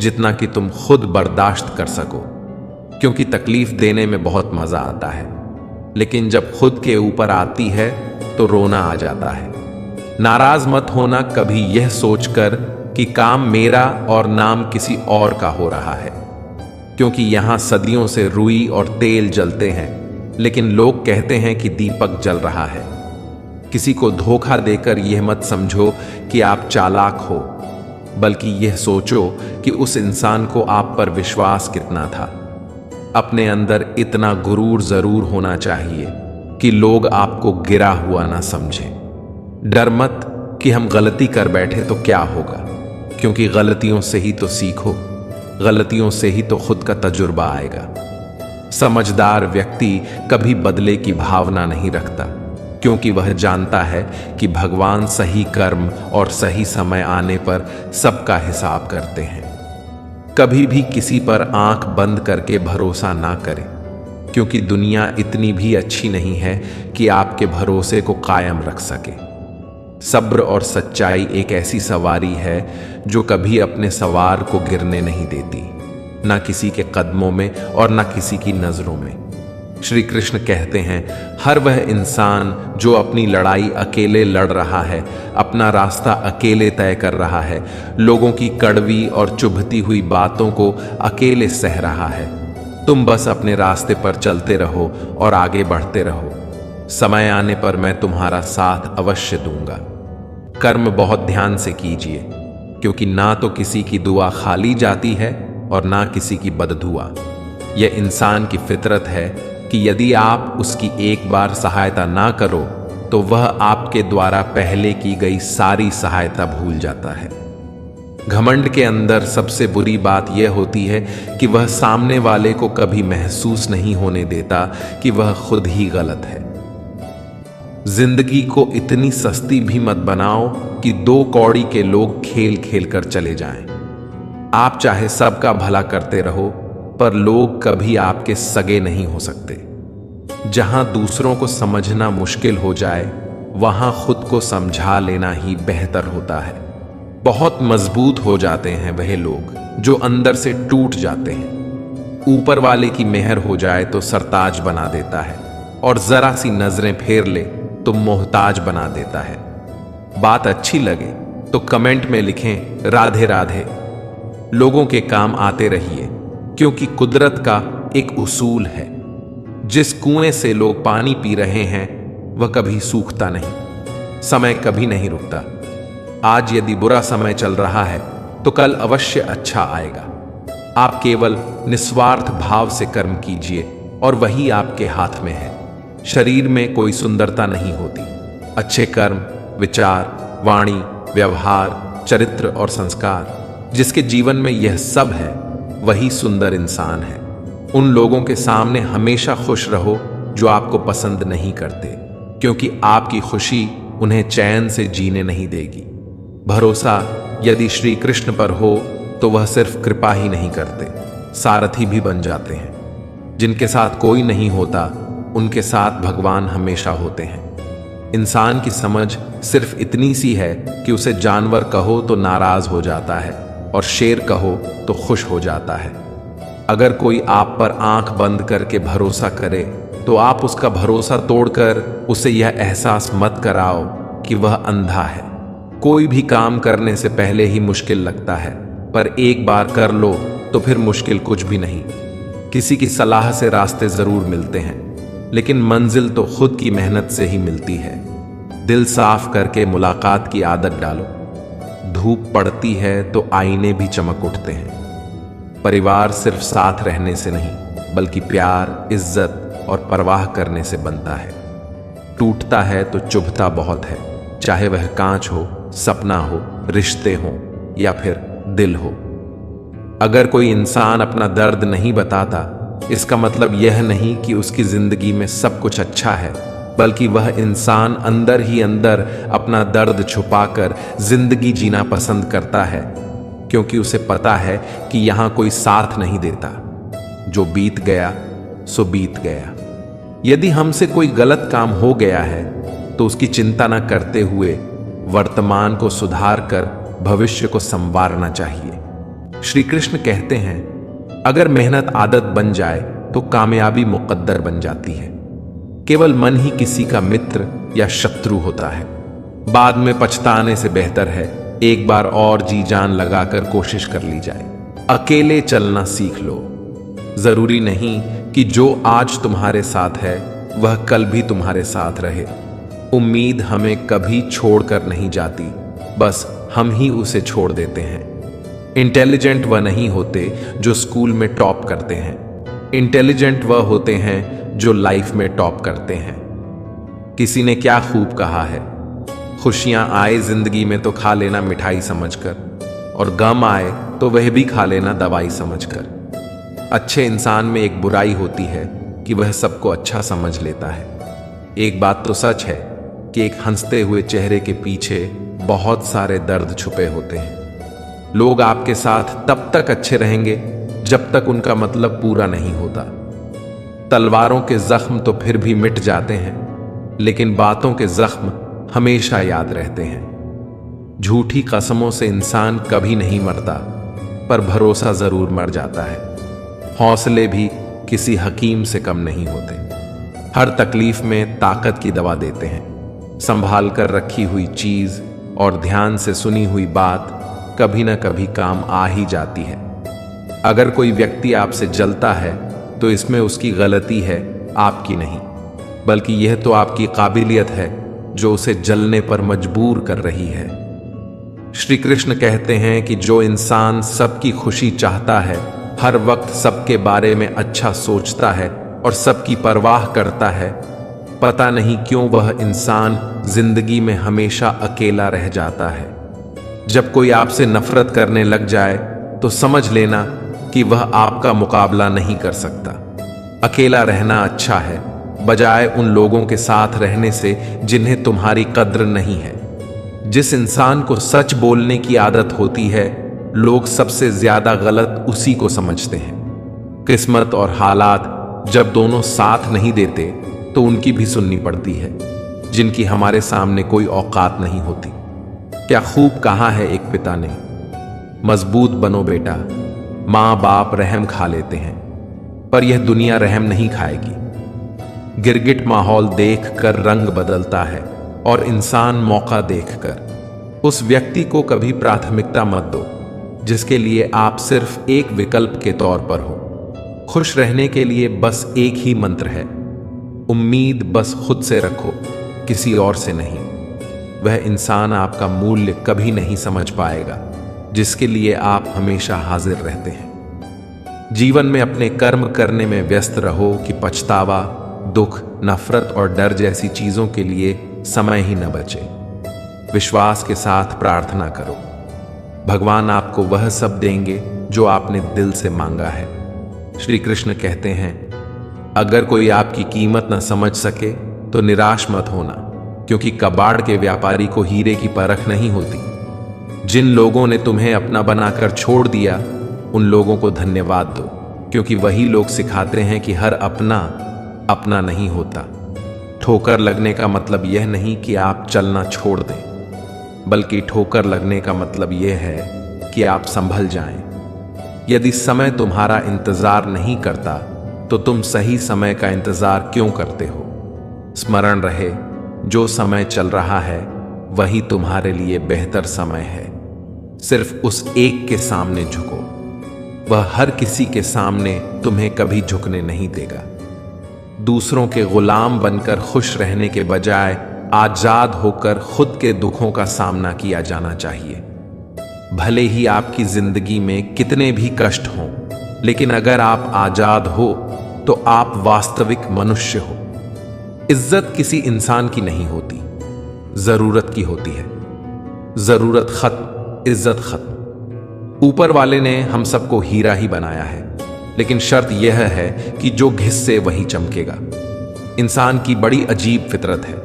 जितना कि तुम खुद बर्दाश्त कर सको, क्योंकि तकलीफ देने में बहुत मजा आता है, लेकिन जब खुद के ऊपर आती है तो रोना आ जाता है। नाराज मत होना कभी यह सोचकर कि काम मेरा और नाम किसी और का हो रहा है, क्योंकि यहां सदियों से रुई और तेल जलते हैं, लेकिन लोग कहते हैं कि दीपक जल रहा है। किसी को धोखा देकर यह मत समझो कि आप चालाक हो, बल्कि यह सोचो कि उस इंसान को आप पर विश्वास कितना था। अपने अंदर इतना गुरूर जरूर होना चाहिए कि लोग आपको गिरा हुआ ना समझें। डर मत कि हम गलती कर बैठे तो क्या होगा, क्योंकि गलतियों से ही तो सीखो, गलतियों से ही तो खुद का तजुर्बा आएगा। समझदार व्यक्ति कभी बदले की भावना नहीं रखता, क्योंकि वह जानता है कि भगवान सही कर्म और सही समय आने पर सबका हिसाब करते हैं। कभी भी किसी पर आंख बंद करके भरोसा ना करें, क्योंकि दुनिया इतनी भी अच्छी नहीं है कि आपके भरोसे को कायम रख सके। सब्र और सच्चाई एक ऐसी सवारी है जो कभी अपने सवार को गिरने नहीं देती, ना किसी के कदमों में और ना किसी की नजरों में। श्री कृष्ण कहते हैं, हर वह इंसान जो अपनी लड़ाई अकेले लड़ रहा है, अपना रास्ता अकेले तय कर रहा है, लोगों की कड़वी और चुभती हुई बातों को अकेले सह रहा है, तुम बस अपने रास्ते पर चलते रहो और आगे बढ़ते रहो। समय आने पर मैं तुम्हारा साथ अवश्य दूंगा। कर्म बहुत ध्यान से कीजिए, क्योंकि ना तो किसी की दुआ खाली जाती है और ना किसी की बददुआ। यह इंसान की फितरत है कि यदि आप उसकी एक बार सहायता ना करो तो वह आपके द्वारा पहले की गई सारी सहायता भूल जाता है। घमंड के अंदर सबसे बुरी बात यह होती है कि वह सामने वाले को कभी महसूस नहीं होने देता कि वह खुद ही गलत है। जिंदगी को इतनी सस्ती भी मत बनाओ कि दो कौड़ी के लोग खेल खेल कर चले जाएं। आप चाहे सबका भला करते रहो, पर लोग कभी आपके सगे नहीं हो सकते। जहां दूसरों को समझना मुश्किल हो जाए, वहां खुद को समझा लेना ही बेहतर होता है। बहुत मजबूत हो जाते हैं वह लोग जो अंदर से टूट जाते हैं। ऊपर वाले की मेहर हो जाए तो सरताज बना देता है, और जरा सी नजरें फेर ले तो मोहताज बना देता है। बात अच्छी लगे तो कमेंट में लिखें राधे राधे। लोगों के काम आते रहिए, क्योंकि कुदरत का एक उसूल है, जिस कुएं से लोग पानी पी रहे हैं वह कभी सूखता नहीं। समय कभी नहीं रुकता। आज यदि बुरा समय चल रहा है तो कल अवश्य अच्छा आएगा। आप केवल निस्वार्थ भाव से कर्म कीजिए और वही आपके हाथ में है। शरीर में कोई सुंदरता नहीं होती। अच्छे कर्म, विचार, वाणी, व्यवहार, चरित्र और संस्कार, जिसके जीवन में यह सब है, वही सुंदर इंसान है। उन लोगों के सामने हमेशा खुश रहो जो आपको पसंद नहीं करते, क्योंकि आपकी खुशी उन्हें चैन से जीने नहीं देगी। भरोसा यदि श्री कृष्ण पर हो तो वह सिर्फ कृपा ही नहीं करते, सारथी भी बन जाते हैं। जिनके साथ कोई नहीं होता, उनके साथ भगवान हमेशा होते हैं। इंसान की समझ सिर्फ इतनी सी है कि उसे जानवर कहो तो नाराज हो जाता है और शेर कहो तो खुश हो जाता है। अगर कोई आप पर आंख बंद करके भरोसा करे तो आप उसका भरोसा तोड़कर उसे यह एहसास मत कराओ कि वह अंधा है। कोई भी काम करने से पहले ही मुश्किल लगता है, पर एक बार कर लो तो फिर मुश्किल कुछ भी नहीं। किसी की सलाह से रास्ते जरूर मिलते हैं, लेकिन मंजिल तो खुद की मेहनत से ही मिलती है। दिल साफ करके मुलाकात की आदत डालो। धूप पड़ती है तो आईने भी चमक उठते हैं। परिवार सिर्फ साथ रहने से नहीं, बल्कि प्यार, इज्जत और परवाह करने से बनता है। टूटता है तो चुभता बहुत है, चाहे वह कांच हो, सपना हो, रिश्ते हो या फिर दिल हो। अगर कोई इंसान अपना दर्द नहीं बताता, इसका मतलब यह नहीं कि उसकी जिंदगी में सब कुछ अच्छा है, बल्कि वह इंसान अंदर ही अंदर अपना दर्द छुपाकर जिंदगी जीना पसंद करता है, क्योंकि उसे पता है कि यहां कोई साथ नहीं देता। जो बीत गया सो बीत गया। यदि हमसे कोई गलत काम हो गया है तो उसकी चिंता न करते हुए वर्तमान को सुधार कर भविष्य को संवारना चाहिए। श्री कृष्ण कहते हैं, अगर मेहनत आदत बन जाए तो कामयाबी मुकद्दर बन जाती है। केवल मन ही किसी का मित्र या शत्रु होता है। बाद में पछताने से बेहतर है एक बार और जी जान लगाकर कोशिश कर ली जाए। अकेले चलना सीख लो। जरूरी नहीं कि जो आज तुम्हारे साथ है वह कल भी तुम्हारे साथ रहे। उम्मीद हमें कभी छोड़कर नहीं जाती, बस हम ही उसे छोड़ देते हैं। इंटेलिजेंट वह नहीं होते जो स्कूल में टॉप करते हैं। इंटेलिजेंट वह होते हैं जो लाइफ में टॉप करते हैं। किसी ने क्या खूब कहा है, खुशियां आए जिंदगी में तो खा लेना मिठाई समझकर, और गम आए तो वह भी खा लेना दवाई समझकर। अच्छे इंसान में एक बुराई होती है कि वह सबको अच्छा समझ लेता है। एक बात तो सच है कि एक हंसते हुए चेहरे के पीछे बहुत सारे दर्द छुपे होते हैं। लोग आपके साथ तब तक अच्छे रहेंगे जब तक उनका मतलब पूरा नहीं होता। तलवारों के जख्म तो फिर भी मिट जाते हैं, लेकिन बातों के जख्म हमेशा याद रहते हैं। झूठी कसमों से इंसान कभी नहीं मरता, पर भरोसा जरूर मर जाता है। हौसले भी किसी हकीम से कम नहीं होते। हर तकलीफ में ताकत की दवा देते हैं। संभाल कर रखी हुई चीज और ध्यान से सुनी हुई बात कभी न कभी काम आ ही जाती है। अगर कोई व्यक्ति आपसे जलता है तो इसमें उसकी गलती है, आपकी नहीं, बल्कि यह तो आपकी काबिलियत है जो उसे जलने पर मजबूर कर रही है। श्री कृष्ण कहते हैं कि जो इंसान सबकी खुशी चाहता है, हर वक्त सबके बारे में अच्छा सोचता है और सबकी परवाह करता है, पता नहीं क्यों वह इंसान जिंदगी में हमेशा अकेला रह जाता है। जब कोई आपसे नफरत करने लग जाए तो समझ लेना कि वह आपका मुकाबला नहीं कर सकता। अकेला रहना अच्छा है, बजाय उन लोगों के साथ रहने से जिन्हें तुम्हारी कद्र नहीं है। जिस इंसान को सच बोलने की आदत होती है, लोग सबसे ज्यादा गलत उसी को समझते हैं। किस्मत और हालात जब दोनों साथ नहीं देते तो उनकी भी सुननी पड़ती है, जिनकी हमारे सामने कोई औकात नहीं होती। क्या खूब कहा है एक पिता ने, मजबूत बनो बेटा, माँ बाप रहम खा लेते हैं पर यह दुनिया रहम नहीं खाएगी। गिरगिट माहौल देखकर रंग बदलता है और इंसान मौका देखकर। उस व्यक्ति को कभी प्राथमिकता मत दो जिसके लिए आप सिर्फ एक विकल्प के तौर पर हो। खुश रहने के लिए बस एक ही मंत्र है, उम्मीद बस खुद से रखो, किसी और से नहीं। वह इंसान आपका मूल्य कभी नहीं समझ पाएगा जिसके लिए आप हमेशा हाजिर रहते हैं। जीवन में अपने कर्म करने में व्यस्त रहो कि पछतावा, दुख, नफरत और डर जैसी चीजों के लिए समय ही न बचे। विश्वास के साथ प्रार्थना करो, भगवान आपको वह सब देंगे जो आपने दिल से मांगा है। श्री कृष्ण कहते हैं, अगर कोई आपकी कीमत न समझ सके तो निराश मत होना, क्योंकि कबाड़ के व्यापारी को हीरे की परख नहीं होती। जिन लोगों ने तुम्हें अपना बनाकर छोड़ दिया, उन लोगों को धन्यवाद दो, क्योंकि वही लोग सिखाते हैं कि हर अपना अपना नहीं होता। ठोकर लगने का मतलब यह नहीं कि आप चलना छोड़ दें, बल्कि ठोकर लगने का मतलब यह है कि आप संभल जाएं। यदि समय तुम्हारा इंतजार नहीं करता तो तुम सही समय का इंतजार क्यों करते हो? स्मरण रहे, जो समय चल रहा है वही तुम्हारे लिए बेहतर समय है। सिर्फ उस एक के सामने झुको, वह हर किसी के सामने तुम्हें कभी झुकने नहीं देगा। दूसरों के गुलाम बनकर खुश रहने के बजाय आजाद होकर खुद के दुखों का सामना किया जाना चाहिए। भले ही आपकी जिंदगी में कितने भी कष्ट हों, लेकिन अगर आप आजाद हो तो आप वास्तविक मनुष्य हो। इज्जत किसी इंसान की नहीं होती, जरूरत की होती है। जरूरत खत्म, इज्जत खत्म। ऊपर वाले ने हम सबको हीरा ही बनाया है, लेकिन शर्त यह है कि जो घिस्से वही चमकेगा। इंसान की बड़ी अजीब फितरत है,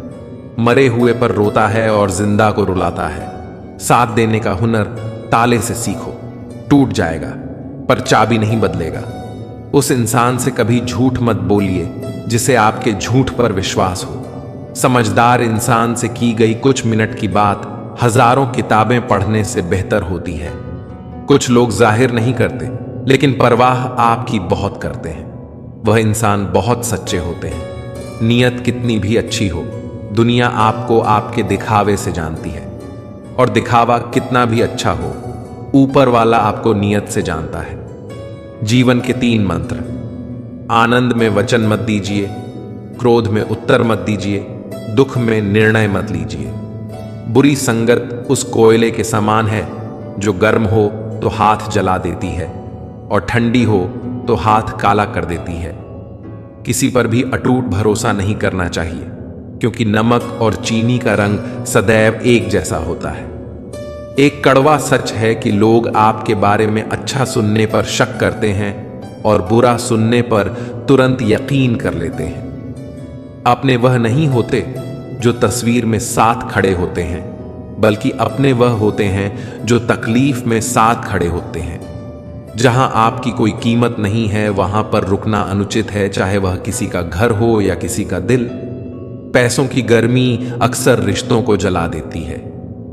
मरे हुए पर रोता है और जिंदा को रुलाता है। साथ देने का हुनर ताले से सीखो, टूट जाएगा पर चाबी नहीं बदलेगा। उस इंसान से कभी झूठ मत बोलिए जिसे आपके झूठ पर विश्वास हो। समझदार इंसान से की गई कुछ मिनट की बात हजारों किताबें पढ़ने से बेहतर होती है। कुछ लोग जाहिर नहीं करते, लेकिन परवाह आपकी बहुत करते हैं। वह इंसान बहुत सच्चे होते हैं। नीयत कितनी भी अच्छी हो, दुनिया आपको आपके दिखावे से जानती है, और दिखावा कितना भी अच्छा हो, ऊपर वाला आपको नीयत से जानता है। जीवन के 3 मंत्र: आनंद में वचन मत दीजिए, क्रोध में उत्तर मत दीजिए, दुख में निर्णय मत लीजिए। बुरी संगत उस कोयले के समान है जो गर्म हो तो हाथ जला देती है और ठंडी हो तो हाथ काला कर देती है। किसी पर भी अटूट भरोसा नहीं करना चाहिए, क्योंकि नमक और चीनी का रंग सदैव एक जैसा होता है। एक कड़वा सच है कि लोग आपके बारे में अच्छा सुनने पर शक करते हैं और बुरा सुनने पर तुरंत यकीन कर लेते हैं। अपने वह नहीं होते जो तस्वीर में साथ खड़े होते हैं, बल्कि अपने वह होते हैं जो तकलीफ में साथ खड़े होते हैं। जहां आपकी कोई कीमत नहीं है, वहां पर रुकना अनुचित है, चाहे वह किसी का घर हो या किसी का दिल। पैसों की गर्मी अक्सर रिश्तों को जला देती है।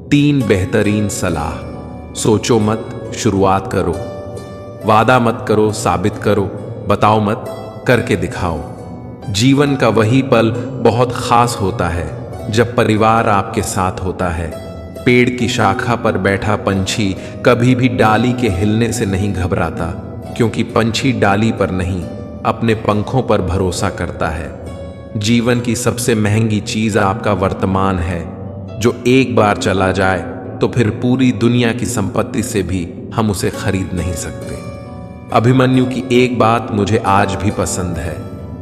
3 बेहतरीन सलाह: सोचो मत, शुरुआत करो। वादा मत करो, साबित करो। बताओ मत, करके दिखाओ। जीवन का वही पल बहुत खास होता है जब परिवार आपके साथ होता है। पेड़ की शाखा पर बैठा पंछी कभी भी डाली के हिलने से नहीं घबराता, क्योंकि पंछी डाली पर नहीं, अपने पंखों पर भरोसा करता है। जीवन की सबसे महंगी चीज आपका वर्तमान है, जो एक बार चला जाए तो फिर पूरी दुनिया की संपत्ति से भी हम उसे खरीद नहीं सकते। अभिमन्यु की एक बात मुझे आज भी पसंद है: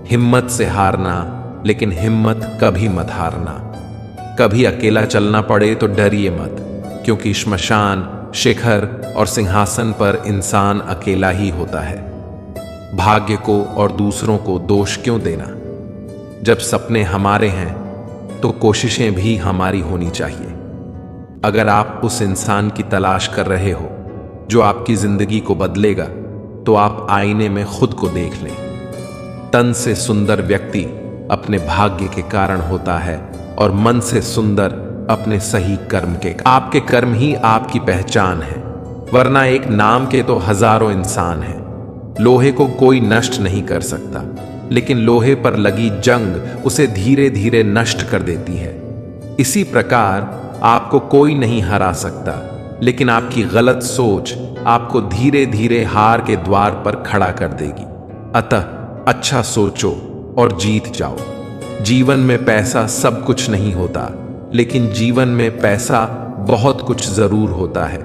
हिम्मत से हारना, लेकिन हिम्मत कभी मत हारना। कभी अकेला चलना पड़े तो डरिए मत, क्योंकि श्मशान, शिखर और सिंहासन पर इंसान अकेला ही होता है। भाग्य को और दूसरों को दोष क्यों देना? जब सपने हमारे हैं तो कोशिशें भी हमारी होनी चाहिए। अगर आप उस इंसान की तलाश कर रहे हो जो आपकी जिंदगी को बदलेगा, तो आप आईने में खुद को देख लें। तन से सुंदर व्यक्ति अपने भाग्य के कारण होता है, और मन से सुंदर अपने सही कर्म के। आपके कर्म ही आपकी पहचान है, वरना एक नाम के तो हजारों इंसान हैं। लोहे को कोई नष्ट नहीं कर सकता, लेकिन लोहे पर लगी जंग उसे धीरे धीरे नष्ट कर देती है। इसी प्रकार आपको कोई नहीं हरा सकता, लेकिन आपकी गलत सोच आपको धीरे धीरे हार के द्वार पर खड़ा कर देगी। अतः अच्छा सोचो और जीत जाओ। जीवन में पैसा सब कुछ नहीं होता, लेकिन जीवन में पैसा बहुत कुछ जरूर होता है,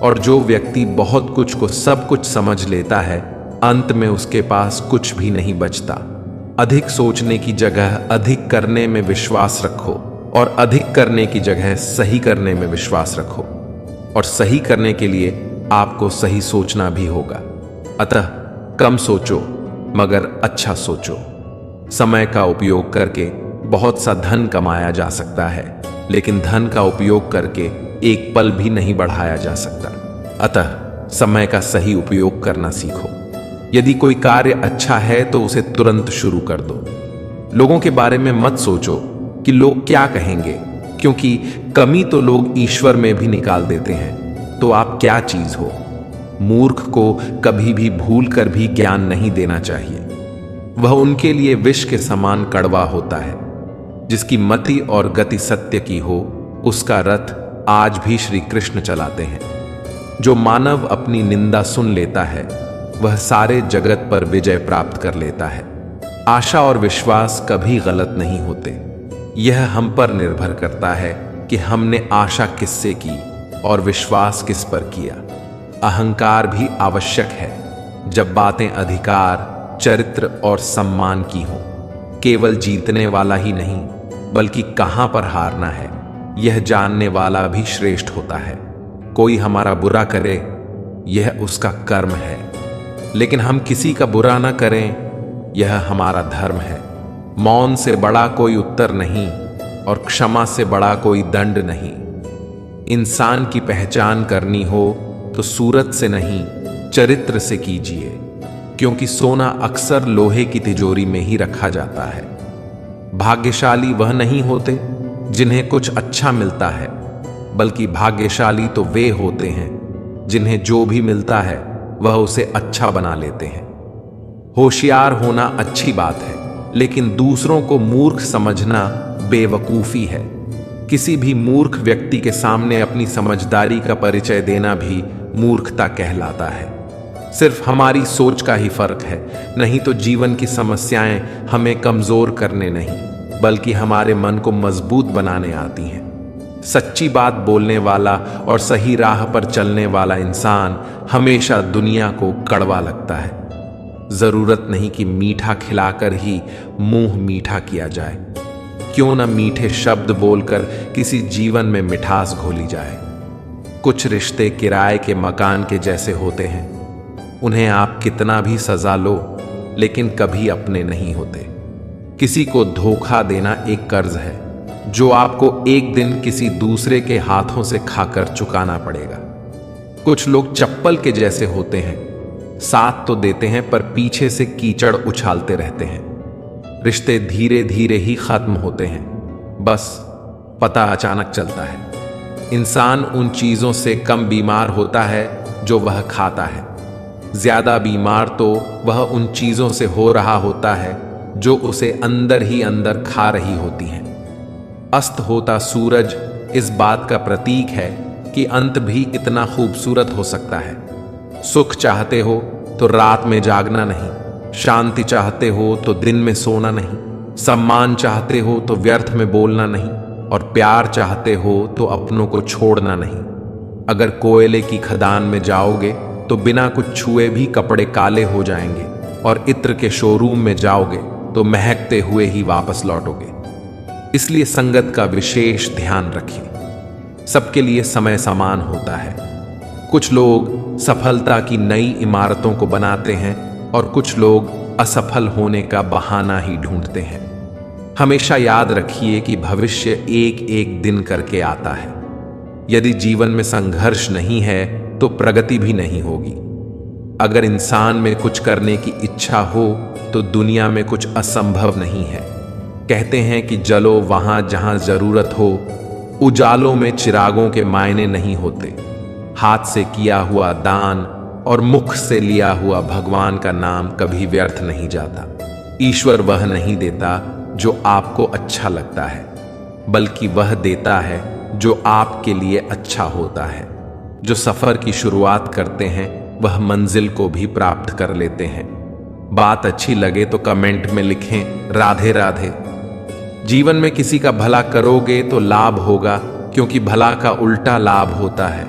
और जो व्यक्ति बहुत कुछ को सब कुछ समझ लेता है, अंत में उसके पास कुछ भी नहीं बचता। अधिक सोचने की जगह अधिक करने में विश्वास रखो, और अधिक करने की जगह सही करने में विश्वास रखो, और सही करने के लिए आपको सही सोचना भी होगा। अतः कम सोचो मगर अच्छा सोचो। समय का उपयोग करके बहुत सा धन कमाया जा सकता है, लेकिन धन का उपयोग करके एक पल भी नहीं बढ़ाया जा सकता। अतः समय का सही उपयोग करना सीखो। यदि कोई कार्य अच्छा है तो उसे तुरंत शुरू कर दो। लोगों के बारे में मत सोचो कि लोग क्या कहेंगे, क्योंकि कमी तो लोग ईश्वर में भी निकाल देते हैं। तो आप क्या चीज हो? मूर्ख को कभी भी भूल कर भी ज्ञान नहीं देना चाहिए। वह उनके लिए विष के समान कड़वा होता है। जिसकी मति और गति सत्य की हो, उसका रथ आज भी श्री कृष्ण चलाते हैं। जो मानव अपनी निंदा सुन लेता है, वह सारे जगत पर विजय प्राप्त कर लेता है। आशा और विश्वास कभी गलत नहीं होते। यह हम पर निर्भर करता है कि हमने आशा किससे की और विश्वास किस पर किया। अहंकार भी आवश्यक है जब बातें अधिकार, चरित्र और सम्मान की हो। केवल जीतने वाला ही नहीं, बल्कि कहां पर हारना है, यह जानने वाला भी श्रेष्ठ होता है। कोई हमारा बुरा करे, यह उसका कर्म है, लेकिन हम किसी का बुरा ना करें, यह हमारा धर्म है। मौन से बड़ा कोई उत्तर नहीं, और क्षमा से बड़ा कोई दंड नहीं। इंसान की पहचान करनी हो तो सूरत से नहीं, चरित्र से कीजिए, क्योंकि सोना अक्सर लोहे की तिजोरी में ही रखा जाता है। भाग्यशाली वह नहीं होते जिन्हें कुछ अच्छा मिलता है, बल्कि भाग्यशाली तो वे होते हैं जिन्हें जो भी मिलता है वह उसे अच्छा बना लेते हैं। होशियार होना अच्छी बात है, लेकिन दूसरों को मूर्ख समझना बेवकूफी है। किसी भी मूर्ख व्यक्ति के सामने अपनी समझदारी का परिचय देना भी मूर्खता कहलाता है। सिर्फ हमारी सोच का ही फर्क है, नहीं तो जीवन की समस्याएं हमें कमजोर करने नहीं, बल्कि हमारे मन को मजबूत बनाने आती हैं। सच्ची बात बोलने वाला और सही राह पर चलने वाला इंसान हमेशा दुनिया को कड़वा लगता है। जरूरत नहीं कि मीठा खिलाकर ही मुंह मीठा किया जाए। क्यों न मीठे शब्द बोलकर किसी जीवन में मिठास घोली जाए। कुछ रिश्ते किराए के मकान के जैसे होते हैं। उन्हें आप कितना भी सजा लो, लेकिन कभी अपने नहीं होते। किसी को धोखा देना एक कर्ज है, जो आपको एक दिन किसी दूसरे के हाथों से खाकर चुकाना पड़ेगा। कुछ लोग चप्पल के जैसे होते हैं, साथ तो देते हैं पर पीछे से कीचड़ उछालते रहते हैं। रिश्ते धीरे धीरे ही खत्म होते हैं, बस पता अचानक चलता है। इंसान उन चीजों से कम बीमार होता है जो वह खाता है। ज्यादा बीमार तो वह उन चीजों से हो रहा होता है जो उसे अंदर ही अंदर खा रही होती हैं। अस्त होता सूरज इस बात का प्रतीक है कि अंत भी इतना खूबसूरत हो सकता है। सुख चाहते हो तो रात में जागना नहीं, शांति चाहते हो तो दिन में सोना नहीं, सम्मान चाहते हो तो व्यर्थ में बोलना नहीं, और प्यार चाहते हो तो अपनों को छोड़ना नहीं। अगर कोयले की खदान में जाओगे तो बिना कुछ छुए भी कपड़े काले हो जाएंगे, और इत्र के शोरूम में जाओगे तो महकते हुए ही वापस लौटोगे। इसलिए संगत का विशेष ध्यान रखिए। सबके लिए समय समान होता है। कुछ लोग सफलता की नई इमारतों को बनाते हैं, और कुछ लोग असफल होने का बहाना ही ढूंढते हैं। हमेशा याद रखिए कि भविष्य एक एक दिन करके आता है। यदि जीवन में संघर्ष नहीं है तो प्रगति भी नहीं होगी। अगर इंसान में कुछ करने की इच्छा हो तो दुनिया में कुछ असंभव नहीं है। कहते हैं कि जलो वहां जहां जरूरत हो, उजालों में चिरागों के मायने नहीं होते। हाथ से किया हुआ दान और मुख से लिया हुआ भगवान का नाम कभी व्यर्थ नहीं जाता। ईश्वर वह नहीं देता जो आपको अच्छा लगता है, बल्कि वह देता है जो आपके लिए अच्छा होता है। जो सफर की शुरुआत करते हैं वह मंजिल को भी प्राप्त कर लेते हैं। बात अच्छी लगे तो कमेंट में लिखें राधे राधे। जीवन में किसी का भला करोगे तो लाभ होगा, क्योंकि भला का उल्टा लाभ होता है।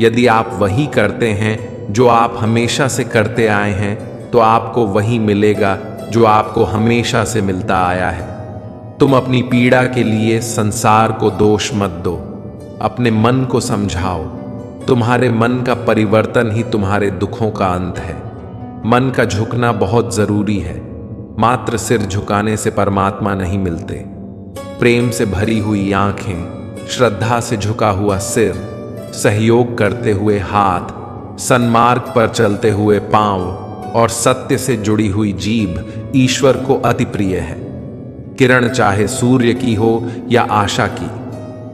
यदि आप वही करते हैं जो आप हमेशा से करते आए हैं, तो आपको वही मिलेगा जो आपको हमेशा से मिलता आया है। तुम अपनी पीड़ा के लिए संसार को दोष मत दो, अपने मन को समझाओ। तुम्हारे मन का परिवर्तन ही तुम्हारे दुखों का अंत है। मन का झुकना बहुत जरूरी है। मात्र सिर झुकाने से परमात्मा नहीं मिलते। प्रेम से भरी हुई आंखें, श्रद्धा से झुका हुआ सिर, सहयोग करते हुए हाथ, सन्मार्ग पर चलते हुए पांव और सत्य से जुड़ी हुई जीभ ईश्वर को अति प्रिय है। किरण चाहे सूर्य की हो या आशा की,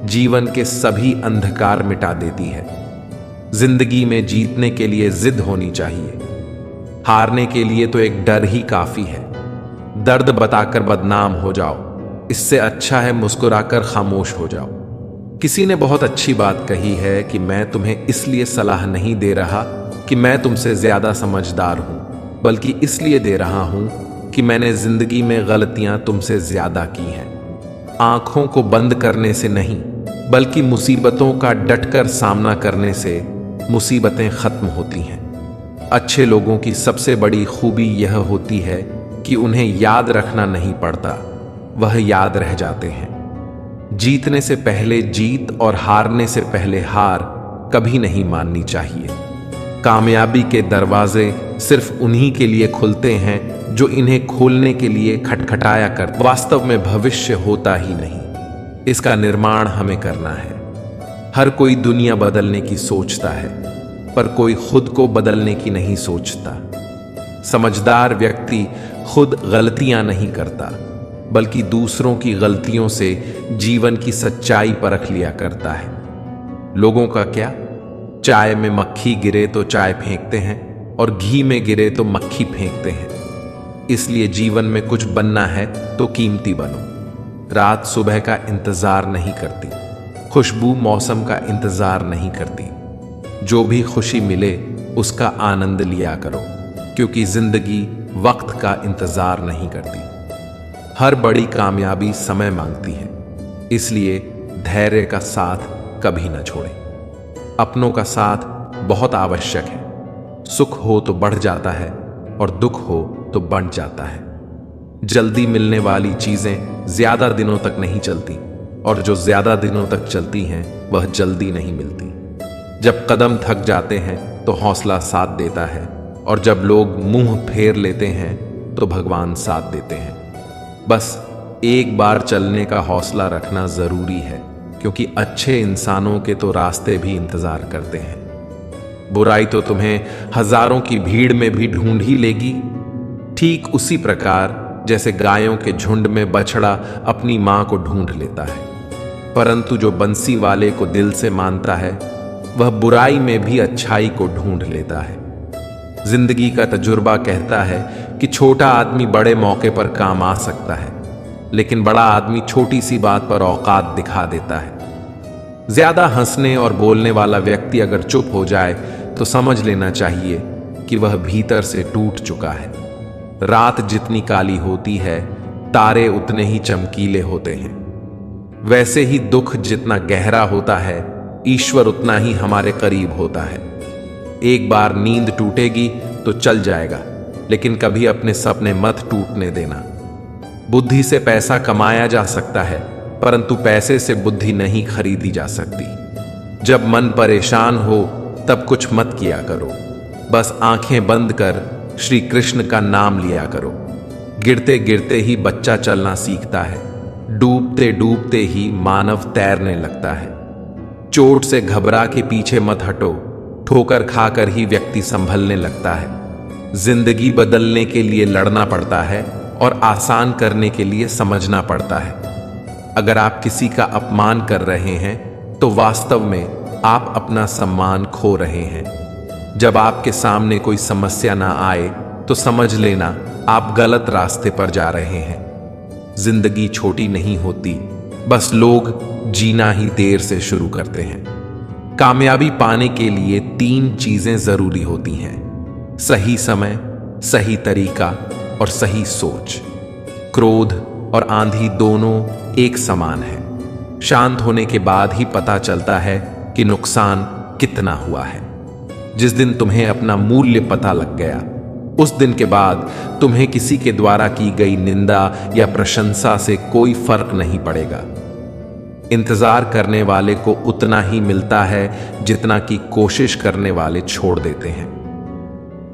जीवन के सभी अंधकार मिटा देती है। जिंदगी में जीतने के लिए जिद होनी चाहिए। हारने के लिए तो एक डर ही काफी है। दर्द बताकर बदनाम हो जाओ, इससे अच्छा है मुस्कुराकर खामोश हो जाओ। किसी ने बहुत अच्छी बात कही है कि मैं तुम्हें इसलिए सलाह नहीं दे रहा कि मैं तुमसे ज्यादा समझदार हूं, बल्कि इसलिए दे रहा हूं कि मैंने जिंदगी में गलतियां तुमसे ज्यादा की हैं। आंखों को बंद करने से नहीं, बल्कि मुसीबतों का डटकर सामना करने से मुसीबतें खत्म होती हैं। अच्छे लोगों की सबसे बड़ी खूबी यह होती है कि उन्हें याद रखना नहीं पड़ता, वह याद रह जाते हैं। जीतने से पहले जीत और हारने से पहले हार कभी नहीं माननी चाहिए। कामयाबी के दरवाजे सिर्फ उन्हीं के लिए खुलते हैं जो इन्हें खोलने के लिए खटखटाया कर। वास्तव में भविष्य होता ही नहीं, इसका निर्माण हमें करना है। हर कोई दुनिया बदलने की सोचता है, पर कोई खुद को बदलने की नहीं सोचता। समझदार व्यक्ति खुद गलतियां नहीं करता, बल्कि दूसरों की गलतियों से जीवन की सच्चाई परख लिया करता है। लोगों का क्या? चाय में मक्खी गिरे तो चाय फेंकते हैं और घी में गिरे तो मक्खी फेंकते हैं। इसलिए जीवन में कुछ बनना है तो कीमती बनो। रात सुबह का इंतजार नहीं करती, खुशबू मौसम का इंतजार नहीं करती। जो भी खुशी मिले उसका आनंद लिया करो, क्योंकि जिंदगी वक्त का इंतजार नहीं करती। हर बड़ी कामयाबी समय मांगती है, इसलिए धैर्य का साथ कभी न छोड़ें। अपनों का साथ बहुत आवश्यक है। सुख हो तो बढ़ जाता है और दुख हो तो बढ़ जाता है। जल्दी मिलने वाली चीजें ज्यादा दिनों तक नहीं चलती, और जो ज्यादा दिनों तक चलती हैं वह जल्दी नहीं मिलती। जब कदम थक जाते हैं तो हौसला साथ देता है, और जब लोग मुंह फेर लेते हैं तो भगवान साथ देते हैं। बस एक बार चलने का हौसला रखना जरूरी है, क्योंकि अच्छे इंसानों के तो रास्ते भी इंतजार करते हैं। बुराई तो तुम्हें हजारों की भीड़ में भी ढूंढ ही लेगी, ठीक उसी प्रकार जैसे गायों के झुंड में बछड़ा अपनी मां को ढूंढ लेता है। परंतु जो बंसी वाले को दिल से मानता है, वह बुराई में भी अच्छाई को ढूंढ लेता है। जिंदगी का तजुर्बा कहता है कि छोटा आदमी बड़े मौके पर काम आ सकता है, लेकिन बड़ा आदमी छोटी सी बात पर औकात दिखा देता है। ज्यादा हंसने और बोलने वाला व्यक्ति अगर चुप हो जाए तो समझ लेना चाहिए कि वह भीतर से टूट चुका है। रात जितनी काली होती है, तारे उतने ही चमकीले होते हैं। वैसे ही दुख जितना गहरा होता है, ईश्वर उतना ही हमारे करीब होता है। एक बार नींद टूटेगी तो चल जाएगा, लेकिन कभी अपने सपने मत टूटने देना। बुद्धि से पैसा कमाया जा सकता है, परंतु पैसे से बुद्धि नहीं खरीदी जा सकती। जब मन परेशान हो तब कुछ मत किया करो, बस आंखें बंद कर श्री कृष्ण का नाम लिया करो। गिरते गिरते ही बच्चा चलना सीखता है, डूबते डूबते ही मानव तैरने लगता है। चोट से घबरा के पीछे मत हटो, ठोकर खाकर ही व्यक्ति संभलने लगता है। जिंदगी बदलने के लिए लड़ना पड़ता है और आसान करने के लिए समझना पड़ता है। अगर आप किसी का अपमान कर रहे हैं तो वास्तव में आप अपना सम्मान खो रहे हैं। जब आपके सामने कोई समस्या ना आए तो समझ लेना आप गलत रास्ते पर जा रहे हैं। जिंदगी छोटी नहीं होती, बस लोग जीना ही देर से शुरू करते हैं। कामयाबी पाने के लिए 3 चीजें जरूरी होती हैं: सही समय, सही तरीका और सही सोच। क्रोध और आंधी दोनों एक समान है। शांत होने के बाद ही पता चलता है कि नुकसान कितना हुआ है। जिस दिन तुम्हें अपना मूल्य पता लग गया, उस दिन के बाद तुम्हें किसी के द्वारा की गई निंदा या प्रशंसा से कोई फर्क नहीं पड़ेगा। इंतजार करने वाले को उतना ही मिलता है जितना कि कोशिश करने वाले छोड़ देते हैं।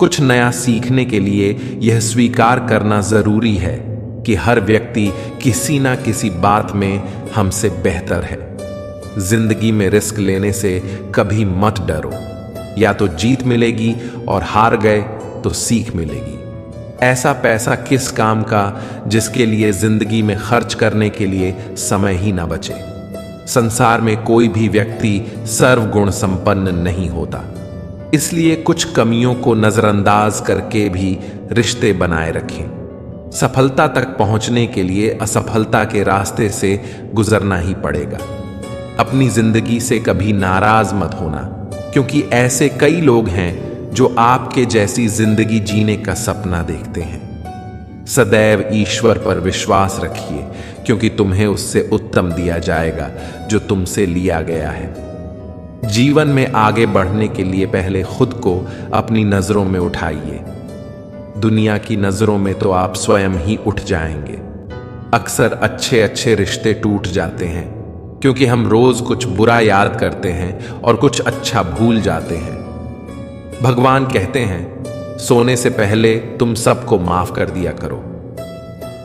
कुछ नया सीखने के लिए यह स्वीकार करना जरूरी है कि हर व्यक्ति किसी ना किसी बात में हमसे बेहतर है। जिंदगी में रिस्क लेने से कभी मत डरो। या तो जीत मिलेगी और हार गए तो सीख मिलेगी। ऐसा पैसा किस काम का जिसके लिए जिंदगी में खर्च करने के लिए समय ही ना बचे। संसार में कोई भी व्यक्ति सर्वगुण संपन्न नहीं होता, इसलिए कुछ कमियों को नजरअंदाज करके भी रिश्ते बनाए रखें। सफलता तक पहुंचने के लिए असफलता के रास्ते से गुजरना ही पड़ेगा। अपनी जिंदगी से कभी नाराज मत होना, क्योंकि ऐसे कई लोग हैं जो आपके जैसी जिंदगी जीने का सपना देखते हैं। सदैव ईश्वर पर विश्वास रखिए, क्योंकि तुम्हें उससे उत्तम दिया जाएगा जो तुमसे लिया गया है। जीवन में आगे बढ़ने के लिए पहले खुद को अपनी नजरों में उठाइए। दुनिया की नजरों में तो आप स्वयं ही उठ जाएंगे। अक्सर अच्छे अच्छे रिश्ते टूट जाते हैं, क्योंकि हम रोज कुछ बुरा याद करते हैं और कुछ अच्छा भूल जाते हैं। भगवान कहते हैं, सोने से पहले तुम सबको माफ कर दिया करो।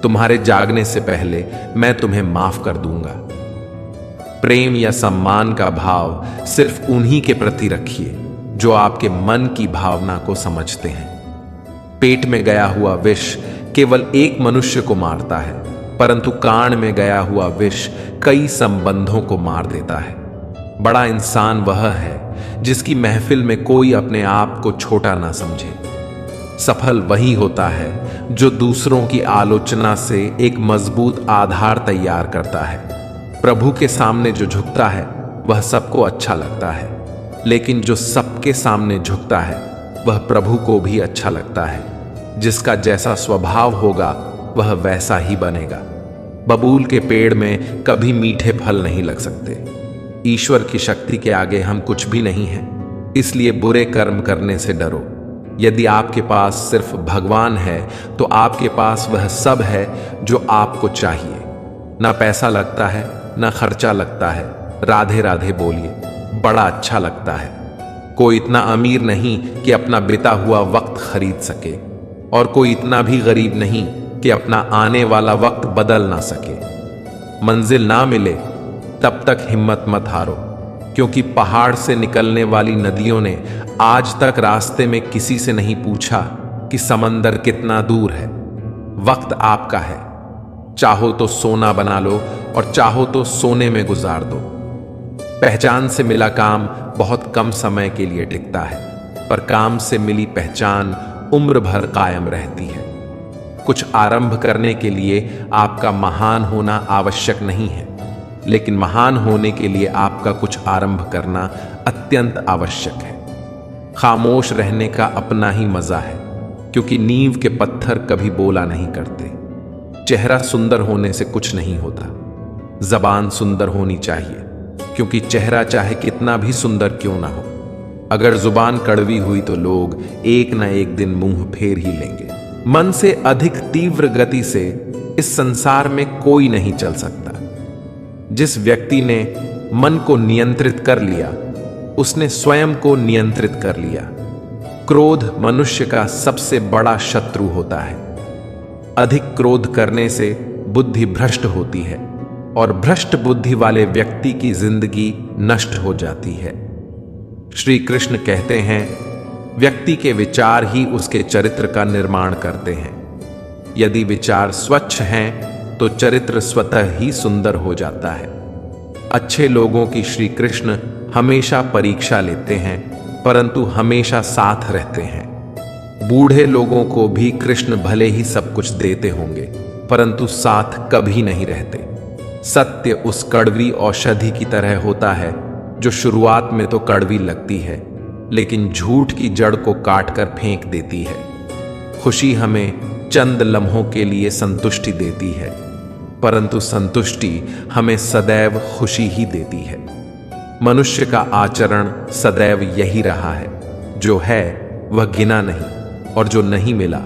तुम्हारे जागने से पहले मैं तुम्हें माफ कर दूंगा। प्रेम या सम्मान का भाव सिर्फ उन्हीं के प्रति रखिए जो आपके मन की भावना को समझते हैं। पेट में गया हुआ विष केवल एक मनुष्य को मारता है, परंतु कान में गया हुआ विष कई संबंधों को मार देता है। बड़ा इंसान वह है जिसकी महफिल में कोई अपने आप को छोटा ना समझे। सफल वही होता है जो दूसरों की आलोचना से एक मजबूत आधार तैयार करता है। प्रभु के सामने जो झुकता है वह सबको अच्छा लगता है, लेकिन जो सबके सामने झुकता है वह प्रभु को भी अच्छा लगता है। जिसका जैसा स्वभाव होगा वह वैसा ही बनेगा। बबूल के पेड़ में कभी मीठे फल नहीं लग सकते। ईश्वर की शक्ति के आगे हम कुछ भी नहीं हैं, इसलिए बुरे कर्म करने से डरो। यदि आपके पास सिर्फ भगवान है तो आपके पास वह सब है जो आपको चाहिए। ना पैसा लगता है, ना खर्चा लगता है। राधे राधे बोलिए, बड़ा अच्छा लगता है। कोई इतना अमीर नहीं कि अपना बीता हुआ वक्त खरीद सके, और कोई इतना भी गरीब नहीं कि अपना आने वाला वक्त बदल ना सके। मंजिल ना मिले तब तक हिम्मत मत हारो, क्योंकि पहाड़ से निकलने वाली नदियों ने आज तक रास्ते में किसी से नहीं पूछा कि समंदर कितना दूर है। वक्त आपका है, चाहो तो सोना बना लो और चाहो तो सोने में गुजार दो। पहचान से मिला काम बहुत कम समय के लिए टिकता है, पर काम से मिली पहचान उम्र भर कायम रहती है। कुछ आरंभ करने के लिए आपका महान होना आवश्यक नहीं है, लेकिन महान होने के लिए आपका कुछ आरंभ करना अत्यंत आवश्यक है। खामोश रहने का अपना ही मजा है, क्योंकि नींव के पत्थर कभी बोला नहीं करते। चेहरा सुंदर होने से कुछ नहीं होता, जबान सुंदर होनी चाहिए, क्योंकि चेहरा चाहे कितना भी सुंदर क्यों ना हो, अगर जुबान कड़वी हुई तो लोग एक ना एक दिन मुंह फेर ही लेंगे। मन से अधिक तीव्र गति से इस संसार में कोई नहीं चल सकता। जिस व्यक्ति ने मन को नियंत्रित कर लिया, उसने स्वयं को नियंत्रित कर लिया। क्रोध मनुष्य का सबसे बड़ा शत्रु होता है। अधिक क्रोध करने से बुद्धि भ्रष्ट होती है, और भ्रष्ट बुद्धि वाले व्यक्ति की जिंदगी नष्ट हो जाती है। श्री कृष्ण कहते हैं, व्यक्ति के विचार ही उसके चरित्र का निर्माण करते हैं। यदि विचार स्वच्छ हैं तो चरित्र स्वतः ही सुंदर हो जाता है। अच्छे लोगों की श्री कृष्ण हमेशा परीक्षा लेते हैं, परंतु हमेशा साथ रहते हैं। बूढ़े लोगों को भी कृष्ण भले ही सब कुछ देते होंगे, परंतु साथ कभी नहीं रहते। सत्य उस कड़वी औषधि की तरह होता है जो शुरुआत में तो कड़वी लगती है, लेकिन झूठ की जड़ को काटकर फेंक देती है। खुशी हमें चंद लम्हों के लिए संतुष्टि देती है, परंतु संतुष्टि हमें सदैव खुशी ही देती है। मनुष्य का आचरण सदैव यही रहा है, जो है वह गिना नहीं और जो नहीं मिला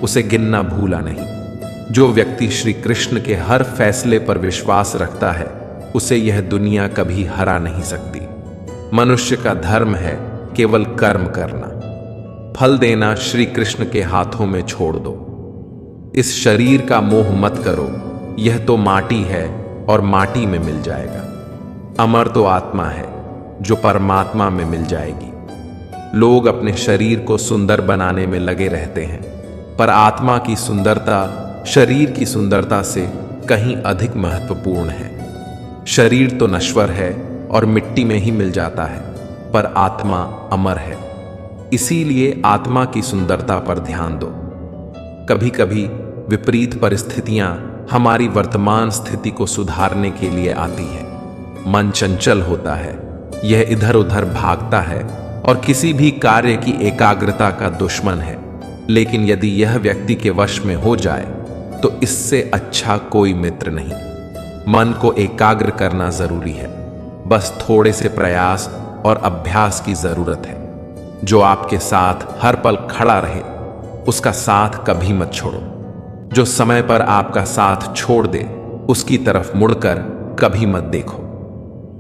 उसे गिनना भूला नहीं। जो व्यक्ति श्री कृष्ण के हर फैसले पर विश्वास रखता है उसे यह दुनिया कभी हरा नहीं सकती। मनुष्य का धर्म है केवल कर्म करना, फल देना श्री कृष्ण के हाथों में छोड़ दो। इस शरीर का मोह मत करो, यह तो माटी है और माटी में मिल जाएगा। अमर तो आत्मा है जो परमात्मा में मिल जाएगी। लोग अपने शरीर को सुंदर बनाने में लगे रहते हैं, पर आत्मा की सुंदरता शरीर की सुंदरता से कहीं अधिक महत्वपूर्ण है। शरीर तो नश्वर है और मिट्टी में ही मिल जाता है, पर आत्मा अमर है। इसीलिए आत्मा की सुंदरता पर ध्यान दो। कभी कभी विपरीत परिस्थितियां हमारी वर्तमान स्थिति को सुधारने के लिए आती हैं। मन चंचल होता है, यह इधर उधर भागता है और किसी भी कार्य की एकाग्रता का दुश्मन है। लेकिन यदि यह व्यक्ति के वश में हो जाए तो इससे अच्छा कोई मित्र नहीं। मन को एकाग्र करना जरूरी है, बस थोड़े से प्रयास और अभ्यास की जरूरत है। जो आपके साथ हर पल खड़ा रहे उसका साथ कभी मत छोड़ो। जो समय पर आपका साथ छोड़ दे उसकी तरफ मुड़कर कभी मत देखो।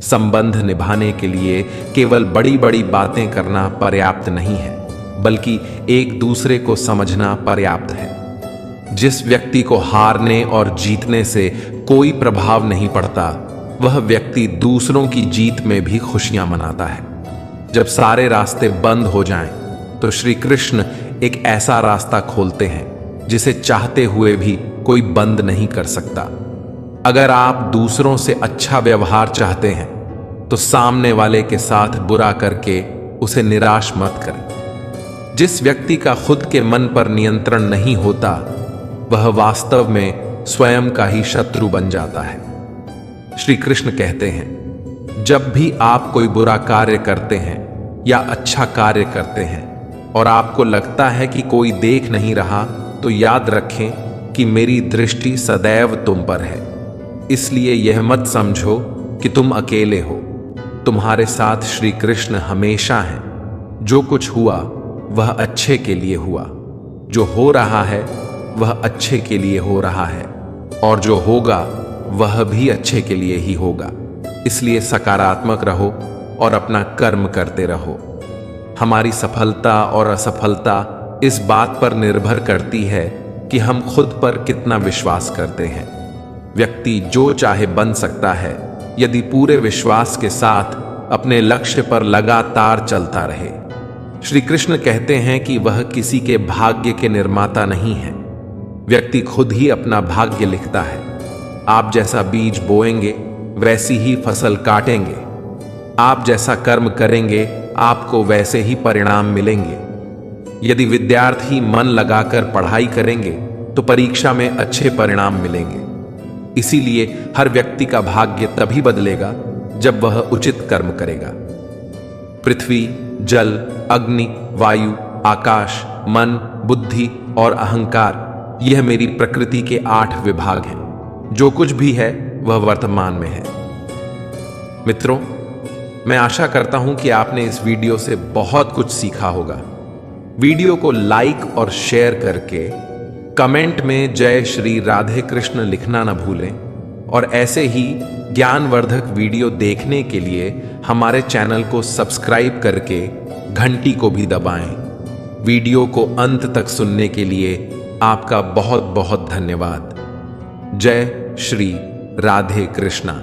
संबंध निभाने के लिए केवल बड़ी बड़ी बातें करना पर्याप्त नहीं है, बल्कि एक दूसरे को समझना पर्याप्त है। जिस व्यक्ति को हारने और जीतने से कोई प्रभाव नहीं पड़ता, वह व्यक्ति दूसरों की जीत में भी खुशियां मनाता है। जब सारे रास्ते बंद हो जाएं, तो श्री कृष्ण एक ऐसा रास्ता खोलते हैं जिसे चाहते हुए भी कोई बंद नहीं कर सकता। अगर आप दूसरों से अच्छा व्यवहार चाहते हैं तो सामने वाले के साथ बुरा करके उसे निराश मत करें। जिस व्यक्ति का खुद के मन पर नियंत्रण नहीं होता, वह वास्तव में स्वयं का ही शत्रु बन जाता है। श्री कृष्ण कहते हैं, जब भी आप कोई बुरा कार्य करते हैं या अच्छा कार्य करते हैं और आपको लगता है कि कोई देख नहीं रहा, तो याद रखें कि मेरी दृष्टि सदैव तुम पर है। इसलिए यह मत समझो कि तुम अकेले हो। तुम्हारे साथ श्री कृष्ण हमेशा हैं। जो कुछ हुआ वह अच्छे के लिए हुआ, जो हो रहा है वह अच्छे के लिए हो रहा है, और जो होगा वह भी अच्छे के लिए ही होगा। इसलिए सकारात्मक रहो और अपना कर्म करते रहो। हमारी सफलता और असफलता इस बात पर निर्भर करती है कि हम खुद पर कितना विश्वास करते हैं। व्यक्ति जो चाहे बन सकता है यदि पूरे विश्वास के साथ अपने लक्ष्य पर लगातार चलता रहे। श्री कृष्ण कहते हैं कि वह किसी के भाग्य के निर्माता नहीं है, व्यक्ति खुद ही अपना भाग्य लिखता है। आप जैसा बीज बोएंगे वैसी ही फसल काटेंगे। आप जैसा कर्म करेंगे आपको वैसे ही परिणाम मिलेंगे। यदि विद्यार्थी मन लगाकर पढ़ाई करेंगे तो परीक्षा में अच्छे परिणाम मिलेंगे। इसीलिए हर व्यक्ति का भाग्य तभी बदलेगा जब वह उचित कर्म करेगा। पृथ्वी, जल, अग्नि, वायु, आकाश, मन, बुद्धि और अहंकार, यह मेरी प्रकृति के 8 विभाग हैं। जो कुछ भी है वह वर्तमान में है। मित्रों, मैं आशा करता हूं कि आपने इस वीडियो से बहुत कुछ सीखा होगा। वीडियो को लाइक और शेयर करके कमेंट में जय श्री राधे कृष्ण लिखना न भूलें, और ऐसे ही ज्ञानवर्धक वीडियो देखने के लिए हमारे चैनल को सब्सक्राइब करके घंटी को भी दबाएं। वीडियो को अंत तक सुनने के लिए आपका बहुत बहुत धन्यवाद। जय श्री राधे कृष्णा।